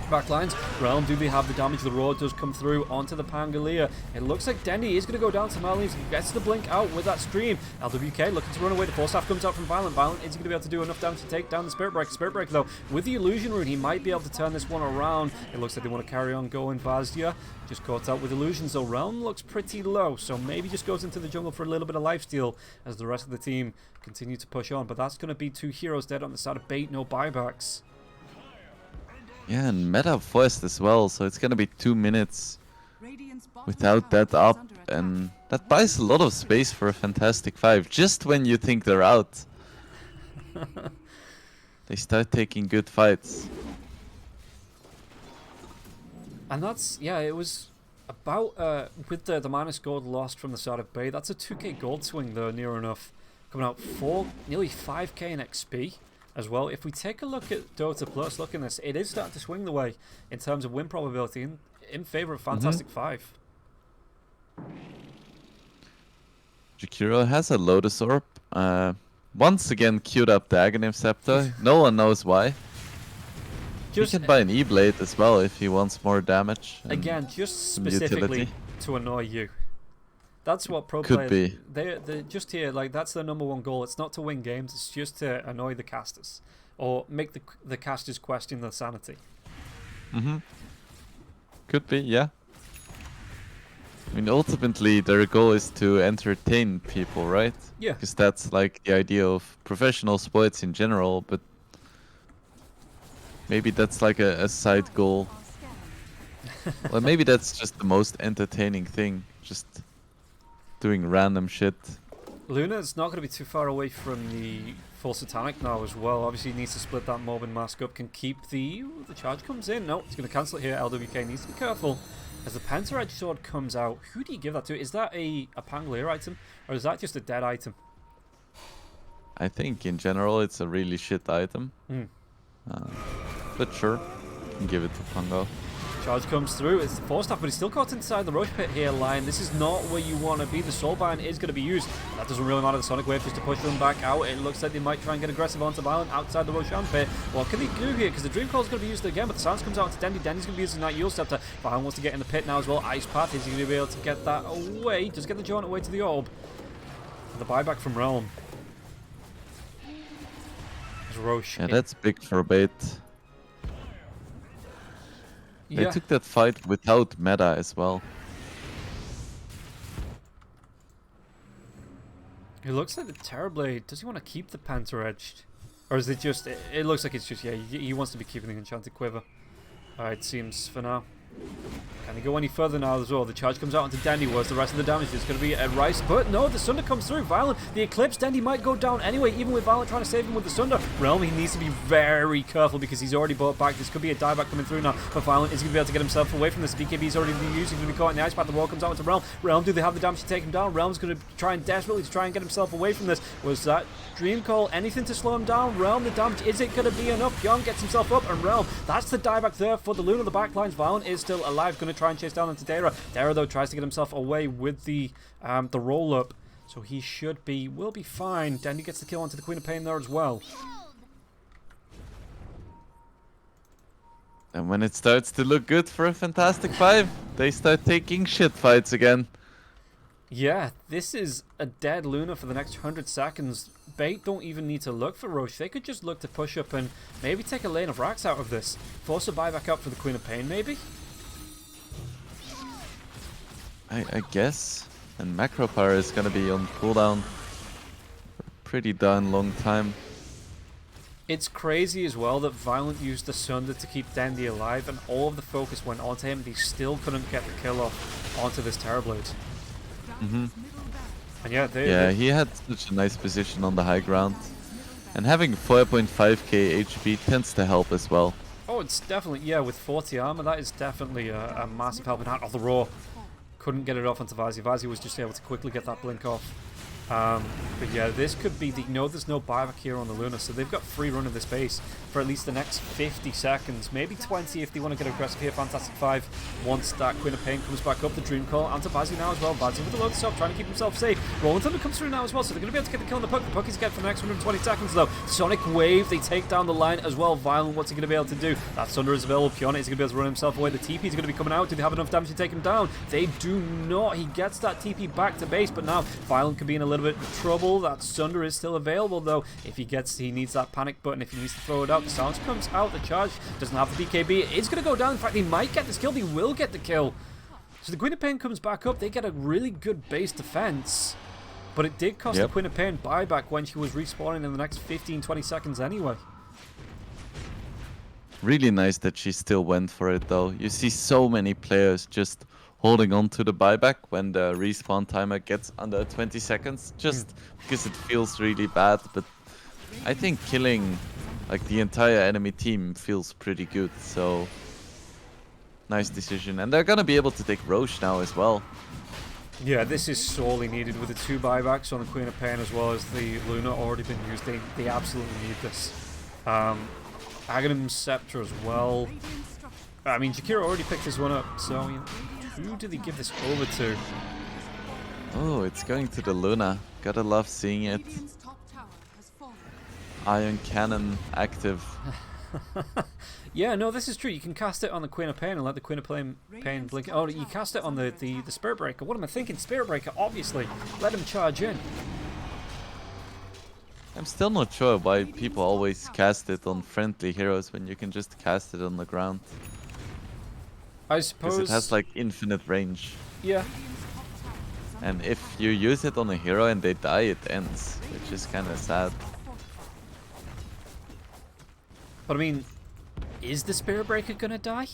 Backlines, Realm, do they have the damage? The Roar does come through onto the Pangolier. It looks like Dendy is going to go down to Marlene. He gets the blink out with that stream. LWK looking to run away. The Force Staff comes out from Violent. Violent is going to be able to do enough damage to take down the Spirit Breaker. Spirit Breaker, though, with the Illusion Rune, he might be able to turn this one around. It looks like they want to carry on going. Vazdia just caught out with Illusions, though. Realm looks pretty low, so maybe just goes into the jungle for a little bit of lifesteal as the rest of the team continue to push on. But that's going to be 2 heroes dead on the side of Bait. No buybacks. Yeah, and meta forced as well, so it's gonna be 2 minutes Radiant's bottom without tower that is up, under attack. and that buys a lot of space for a Fantastic Five, just when you think they're out. They start taking good fights. And that's, yeah, it was about, with the minus gold lost from the start of Bay, that's a 2k gold swing though, near enough. Coming out nearly 5k in XP as well. If we take a look at Dota Plus, look at this, it is starting to swing the way in terms of win probability in favor of Fantastic Five. Jakiro has a Lotus Orb. Once again queued up the Aghanim Scepter. No one knows why. He can buy an E-Blade as well if he wants more damage. Again, just specifically utility. to annoy you. That's what pro Could players... be. They're just here, like, that's their #1 goal. It's not to win games, it's just to annoy the casters. Or make the casters question their sanity. Could be, yeah. I mean, ultimately, their goal is to entertain people, right? Yeah. Because that's like the idea of professional sports in general, but maybe that's like a side goal. Well, maybe that's just the most entertaining thing, just doing random shit. Luna's not going to be too far away from the full Satanic now as well. Obviously, he needs to split that Mob and Mask up. Can keep the... Ooh, the charge comes in. No, he's going to cancel it here. LWK needs to be careful. As the Penta Edge Sword comes out, who do you give that to? Is that a Pangolier item? Or is that just a dead item? I think in general it's a really shit item. But sure, you can give it to Pongo. Charge comes through. It's the Force Staff, but he's still caught inside the Roche Pit here, Lion. This is not where you want to be. The Soulbind is going to be used. That doesn't really matter. The Sonic Wave just to push them back out. It looks like they might try and get aggressive onto Violent outside the Roshan Pit. What can they do here? Because the Dream Call is going to be used again, but the Silence comes out to Dendy. Dendy's going to be using that Yule Scepter. Violent wants to get in the pit now as well. Ice Path, is he going to be able to get that away? Just get the Jaunt away to the Orb. The buyback from Realm. There's Roche. Yeah, that's big for bait. They took that fight without meta as well. It looks like the Terrorblade. Does he want to keep the Panther Edged? Or is it just... It looks like it's just... Yeah, he wants to be keeping the Enchanted Quiver. Alright, seems for now. Can he go any further now as well? The charge comes out onto Dandy. Where's the rest of the damage? It's going to be a Rice. But no, the Sunder comes through. Violent, the Eclipse. Dandy might go down anyway, even with Violent trying to save him with the Sunder. Realm, he needs to be very careful because he's already bought back. This could be a dieback coming through now. But Violent is going to be able to get himself away from this. BKB's already been used. He's going to be caught in the Ice Path. The wall comes out into Realm. Realm, do they have the damage to take him down? Realm's going to try and desperately try and get himself away from this. Was that Dream Call anything to slow him down? Realm, the damage, is it going to be enough? Young gets himself up, and Realm, that's the dieback there for the Luna. The backlines. Violent is still alive. Going to try and chase down into Dara. Dara though tries to get himself away with the roll up, so he will be fine. Dandy gets the kill onto the Queen of Pain there as well. And when it starts to look good for a Fantastic Five, they start taking shit fights again. Yeah, this is a dead Luna for the next 100 seconds. Bait don't even need to look for Roche. They could just look to push up and maybe take a lane of racks out of this. Force a buyback up for the Queen of Pain, maybe? I guess. And Macro Power is gonna be on cooldown for a pretty darn long time. It's crazy as well that Violent used the Sunder to keep Dandy alive, and all of the focus went onto him, and he still couldn't get the kill off onto this Terrorblade. And yeah, he had such a nice position on the high ground. And having 4.5k HP tends to help as well. Oh, it's definitely, yeah, with 40 armor, that is definitely a massive help. And out of the Raw, couldn't get it off onto Vazi. Vazi was just able to quickly get that blink off. But yeah, this could be the... No, there's no buyback here on the Luna, so they've got free run of this base for at least the next 50 seconds. Maybe 20 if they want to get aggressive here. Fantastic Five, once that Queen of Pain comes back up, the Dream Call onto Vazi now as well. Vazi with the load stop, trying to keep himself safe. Rolling Thunder comes through now as well, so they're going to be able to get the kill on the Puck. The Puck is get for the next 120 seconds though. Sonic Wave, they take down the line as well. Violent, what's he going to be able to do? That Thunder is available. Pion is going to be able to run himself away. The TP is going to be coming out. Do they have enough damage to take him down? They do not. He gets that TP back to base, but now Violent could be in a little bit of trouble. That Sunder is still available though. If he needs that panic button, if he needs to throw it out. The silence comes out, the charge doesn't have the BKB. It's going to go down. In fact, they might get this kill. They will get the kill. So the Queen of Pain comes back up. They get a really good base defense. But it did cost the Queen of Pain buyback when she was respawning in the next 15-20 seconds anyway. Really nice that she still went for it though. You see so many players just holding on to the buyback when the respawn timer gets under 20 seconds, just because it feels really bad. But I think killing Like the entire enemy team feels pretty good, so nice decision. And they're gonna be able to take Roche now as well. Yeah, this is sorely needed with the 2 buybacks on the Queen of Pain as well as the Luna already been used. They absolutely need this. Aghanim's Scepter as well. I mean, Jakiro already picked this one up, so you know, who did he give this over to? Oh, it's going to the Luna. Gotta love seeing it. Radiant's top tower has fallen. Iron Cannon active. Yeah, no, this is true. You can cast it on the Queen of Pain and let the Queen of Pain blink. Oh, you cast it on the Spirit Breaker. What am I thinking? Spirit Breaker, obviously. Let him charge in. I'm still not sure why people always cast it on friendly heroes when you can just cast it on the ground. I Because suppose... it has like infinite range. Yeah. And if you use it on a hero and they die, it ends. Which is kind of sad. But I mean, is the Spirit Breaker gonna die?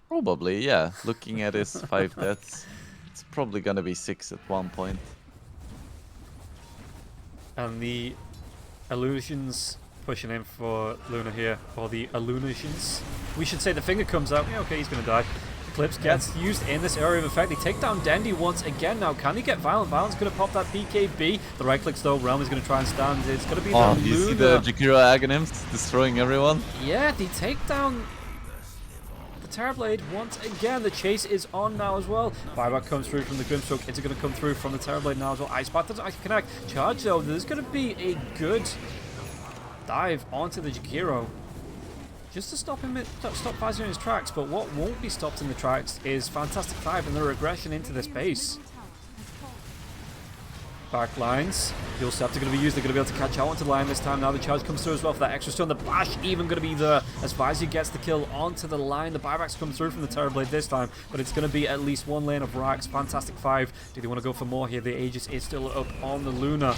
Probably, yeah. Looking at his 5 deaths, it's probably gonna be 6 at one point. And the Illusions pushing in for Luna here. Or the Illusions. We should say the finger comes out. Yeah, okay, he's gonna die. Eclipse gets used in this area of effect. They take down Dendi once again now. Can they get Violent? Violent's going to pop that BKB. The right clicks though. Realm is going to try and stand. It's going to be Oh, the you Luna. see the Jakiro Aghanims destroying everyone? Yeah, they take down the Terrorblade once again. The chase is on now as well. Buyback comes through from the Grimstroke. Is it going to come through from the Terrorblade now as well? Ice Path doesn't actually connect. Charge though. There's going to be a good dive onto the Jakiro. Just to stop him, stop Fazio in his tracks, but what won't be stopped in the tracks is Fantastic Five and their aggression into this base. Back lines, Heal Scepter going to be used, they're going to be able to catch out onto the line this time. Now the charge comes through as well for that extra stun. The bash even going to be there as Fazio gets the kill onto the line. The buybacks come through from the Terrorblade this time, but it's going to be at least one lane of racks. Fantastic Five, do they want to go for more here? The Aegis is still up on the Luna.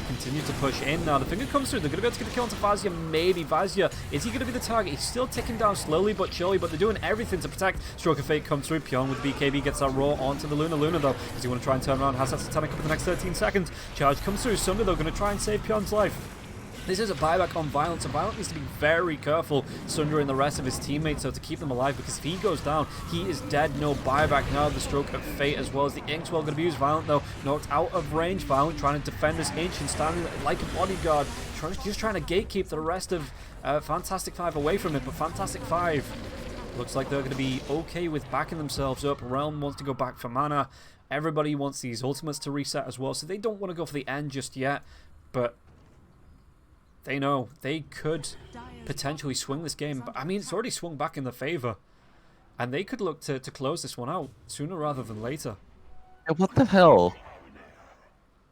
Continue to push in now. The finger comes through. They're going to be able to get the kill onto Vazia. Maybe Vazia. Is he going to be the target? He's still ticking down slowly but surely, but they're doing everything to protect. Stroke of Fate comes through. Pion with BKB gets that roll onto the Luna. Luna, though, does he want to try and turn around? Has that Satanic up in the next 13 seconds. Charge comes through. Sunder, though, going to try and save Pion's life. This is a buyback on Violent, so Violent needs to be very careful, Sunder and the rest of his teammates, so to keep them alive, because if he goes down, he is dead. No buyback now. The Stroke of Fate as well as the Inkswell going to be used. Violent, though, knocked out of range. Violent trying to defend this inch and standing like a bodyguard, just trying to gatekeep the rest of Fantastic Five away from it, but Fantastic Five looks like they're going to be okay with backing themselves up. Realm wants to go back for mana. Everybody wants these ultimates to reset as well, so they don't want to go for the end just yet, but they know they could potentially swing this game. But I mean, it's already swung back in their favor. And they could look to close this one out sooner rather than later. Yeah, what the hell?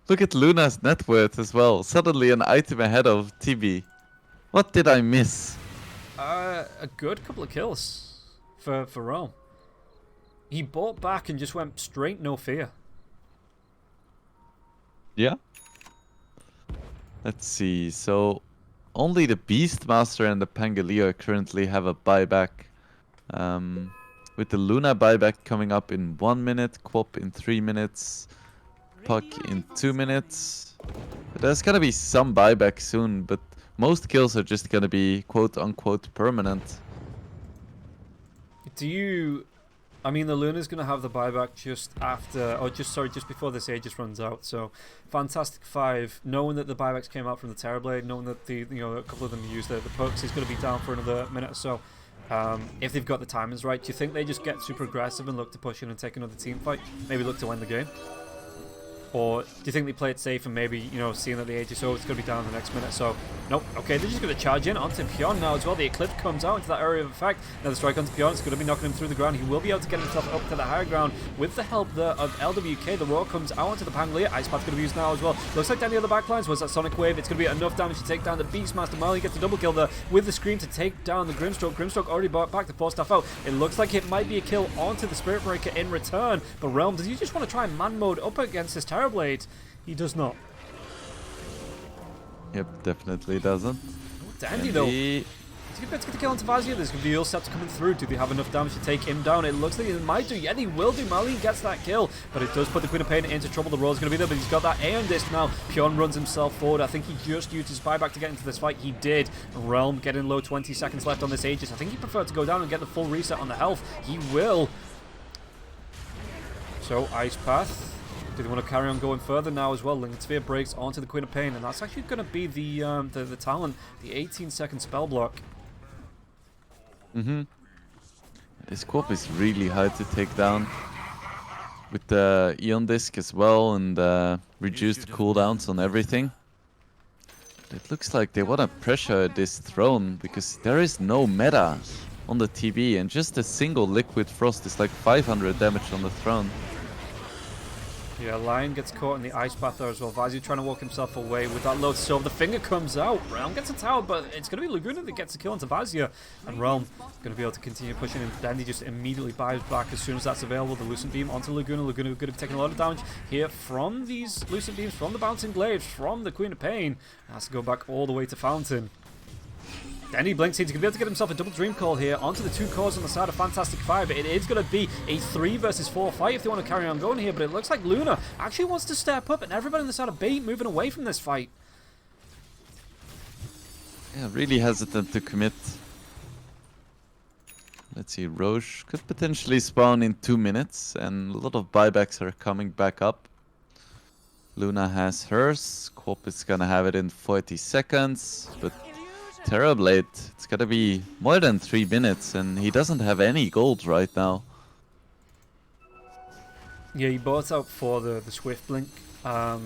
Look at Luna's net worth as well. Suddenly an item ahead of TB. What did I miss? A good couple of kills for Realm. He bought back and just went straight no fear. Yeah. Let's see. So only the Beastmaster and the Pangolier currently have a buyback. With the Luna buyback coming up in 1 minute, Quop in 3 minutes, Puck in 2 minutes. But there's gonna be some buyback soon, but most kills are just gonna be quote unquote permanent. Do you... I mean, the Luna's going to have the buyback just after, or just before this Aegis runs out. So, Fantastic Five, knowing that the buybacks came out from the Terrorblade, knowing that a couple of them used the pucks, he's going to be down for another minute or so. If they've got the timings right, do you think they just get super aggressive and look to push in and take another team fight? Maybe look to win the game? Or do you think they play it safe and maybe, seeing that the Aegis, it's going to be down in the next minute? So, nope. Okay, they're just going to charge in onto Pion now as well. The Eclipse comes out into that area of effect. Now the strike onto Pion is going to be knocking him through the ground. He will be able to get himself up to the higher ground with the help there of LWK. The roar comes out onto the Pangolier. Ice Path's going to be used now as well. Looks like down the other backlines was that Sonic Wave. It's going to be enough damage to take down the Beastmaster. Marley gets the double kill there with the Scream to take down the Grimstroke. Grimstroke already brought back the 4-staff out. It looks like it might be a kill onto the Spirit Breaker in return. But Realm, does he just want to try and man mode up against this Terrorblade? He does not. Yep, definitely doesn't. Dandy though. He's going to be able to get the kill onto Vazia. There's going to be Ulcept coming through. Do they have enough damage to take him down? It looks like they might do. Yeah, they will do. Marlene gets that kill, but it does put the Queen of Pain into trouble. The roll's going to be there, but he's got that Aeon Disc now. Pion runs himself forward. I think he just used his buyback to get into this fight. He did. Realm getting low, 20 seconds left on this Aegis. I think he preferred to go down and get the full reset on the health. He will. So, Ice Path. Do they want to carry on going further now as well? Linked Sphere breaks onto the Queen of Pain, and that's actually going to be the talent, the 18-second spell block. This Corp is really hard to take down with the Eon Disc as well, and reduced cooldowns on everything. It looks like they want to pressure this throne because there is no meta on the TB, and just a single Liquid Frost is like 500 damage on the throne. Yeah, Lion gets caught in the Ice Path there as well. Vazia trying to walk himself away with that load. So the finger comes out. Realm gets a tower, but it's going to be Laguna that gets the kill onto Vazia. And Realm going to be able to continue pushing, and Dandy just immediately buys back as soon as that's available. The Lucent Beam onto Laguna. Laguna going to be taking a lot of damage here from these Lucent Beams, from the Bouncing Blades, from the Queen of Pain. Has to go back all the way to Fountain. Danny blinks. He's going to be able to get himself a double Dream Call here onto the 2 cores on the side of Fantastic 5. It is going to be a 3 versus 4 fight if they want to carry on going here, but it looks like Luna actually wants to step up, and everybody on the side of Bait moving away from this fight. Yeah, really hesitant to commit. Let's see, Roche could potentially spawn in 2 minutes, and a lot of buybacks are coming back up. Luna has hers. Corp is going to have it in 40 seconds, but Terrorblade, it's gotta be more than 3 minutes, and he doesn't have any gold right now. Yeah, he bought out for the Swift Blink, so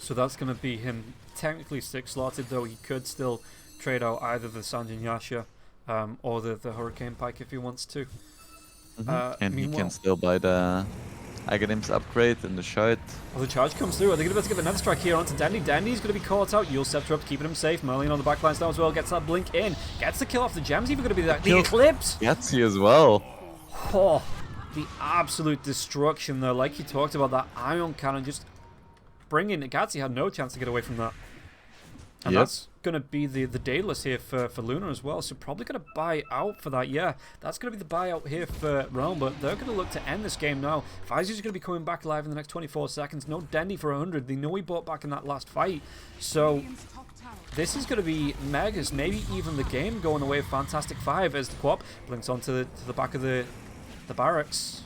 that's gonna be him technically 6 slotted, though he could still trade out either the Sanjin Yasha or the Hurricane Pike if he wants to. And he can still buy the Aghanims upgrade and the shard. Well, the charge comes through. Are they going to be able to get the Nether Strike here onto Dandy? Dandy's going to be caught out. You'll Scepter up, keeping him safe. Merlin on the backlines now as well. Gets that blink in. Gets the kill off. The gem's even going to be that. The Eclipse! Yahtzee as well. Oh, the absolute destruction there. Like you talked about, that Ion Cannon just bringing. Gatsy had no chance to get away from that. And that's going to be the Daedalus here for Luna as well. So probably going to buy out for that. Yeah, that's going to be the buyout here for Realm. But they're going to look to end this game now. Vizi's going to be coming back live in the next 24 seconds. No Dendy for 100. They know he bought back in that last fight. So this is going to be Megas, maybe even the game going the way of Fantastic 5 as the Quap blinks onto the back of the barracks.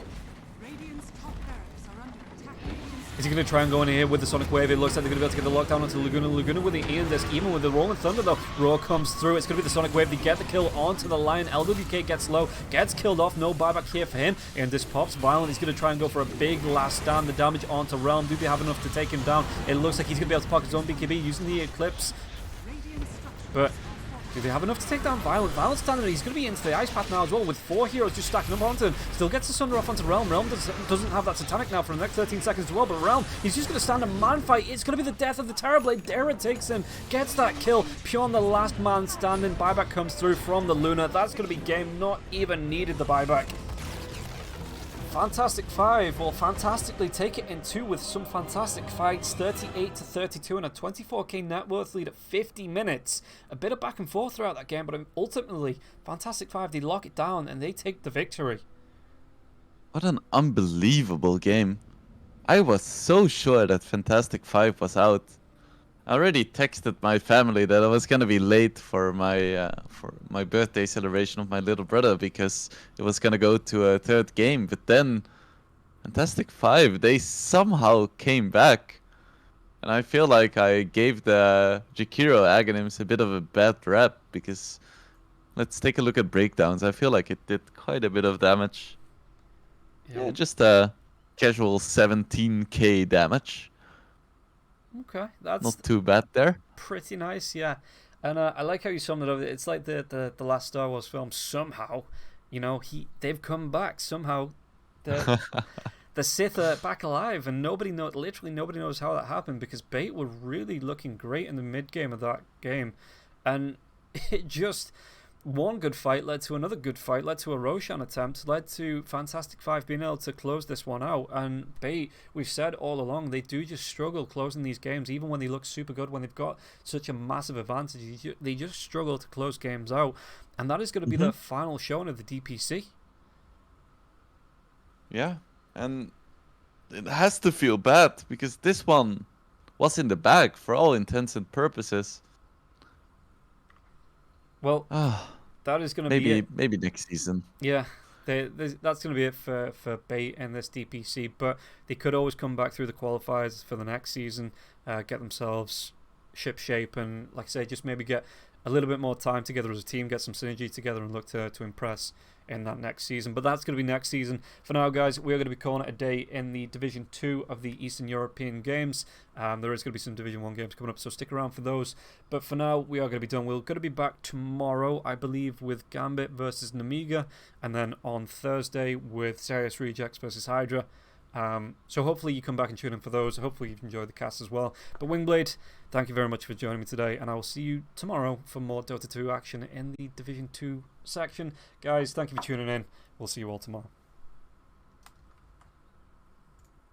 Is he going to try and go in here with the Sonic Wave? It looks like they're going to be able to get the lockdown onto Laguna. Laguna with the Aeon Disc, even with the Rolling Thunder though. Roar comes through. It's going to be the Sonic Wave. They get the kill onto the Lion. LWK gets low, gets killed off. No buyback here for him. Aeon Disc pops. Violent. He's going to try and go for a big last stand. The damage onto Realm. Do they have enough to take him down? It looks like he's going to be able to pocket his own BKB using the Eclipse. But do they have enough to take down Violent? Violent's standing there. He's going to be into the Ice Path now as well, with 4 heroes just stacking up onto him. Still gets the Sunder off onto Realm. Realm doesn't have that Satanic now for the next 13 seconds as well, but Realm, he's just going to stand a man fight. It's going to be the death of the Terrorblade. Dara takes him, gets that kill. Pion, the last man standing. Buyback comes through from the Luna. That's going to be game. Not even needed the buyback. Fantastic 5 will fantastically take it in 2 with some fantastic fights, 38-32 and a 24k net worth lead at 50 minutes. A bit of back and forth throughout that game, but ultimately Fantastic 5, they lock it down and they take the victory. What an unbelievable game. I was so sure that Fantastic 5 was out. I already texted my family that I was gonna be late for my birthday celebration of my little brother because it was gonna go to a 3rd game. But then Fantastic 5, they somehow came back, and I feel like I gave the Jakiro Aghanims a bit of a bad rap because let's take a look at breakdowns. I feel like it did quite a bit of damage. Yeah, just a casual 17k damage. Okay, that's not too bad there. Pretty nice, yeah. And I like how you summed it up. It's like the last Star Wars film. Somehow, you know, they've come back. Somehow, the Sith are back alive, and literally nobody knows how that happened because Bait were really looking great in the mid game of that game, and it just one good fight led to another good fight, led to a Roshan attempt, led to Fantastic Five being able to close this one out. And Bait, we've said all along, they do just struggle closing these games, even when they look super good, when they've got such a massive advantage. They just struggle to close games out. And that is going to be the final showing of the DPC. Yeah, and it has to feel bad because this one was in the bag for all intents and purposes. Well, that is going to be it. Maybe next season. Yeah, that's going to be it for Bait and this DPC. But they could always come back through the qualifiers for the next season, get themselves ship shape, and like I say, just maybe get a little bit more time together as a team, get some synergy together, and look to impress in that next season. But that's going to be next season. For now, guys, we're going to be calling it a day in the Division 2 of the Eastern European Games. There is going to be some Division 1 games coming up, so stick around for those. But for now, we are going to be done. We're going to be back tomorrow, I believe, with Gambit versus Namiga, and then on Thursday with Serious Rejects versus Hydra. So hopefully you come back and tune in for those. Hopefully you've enjoyed the cast as well. But Wingblade, thank you very much for joining me today, and I will see you tomorrow for more Dota 2 action in the Division 2 section. Guys, thank you for tuning in. We'll see you all tomorrow.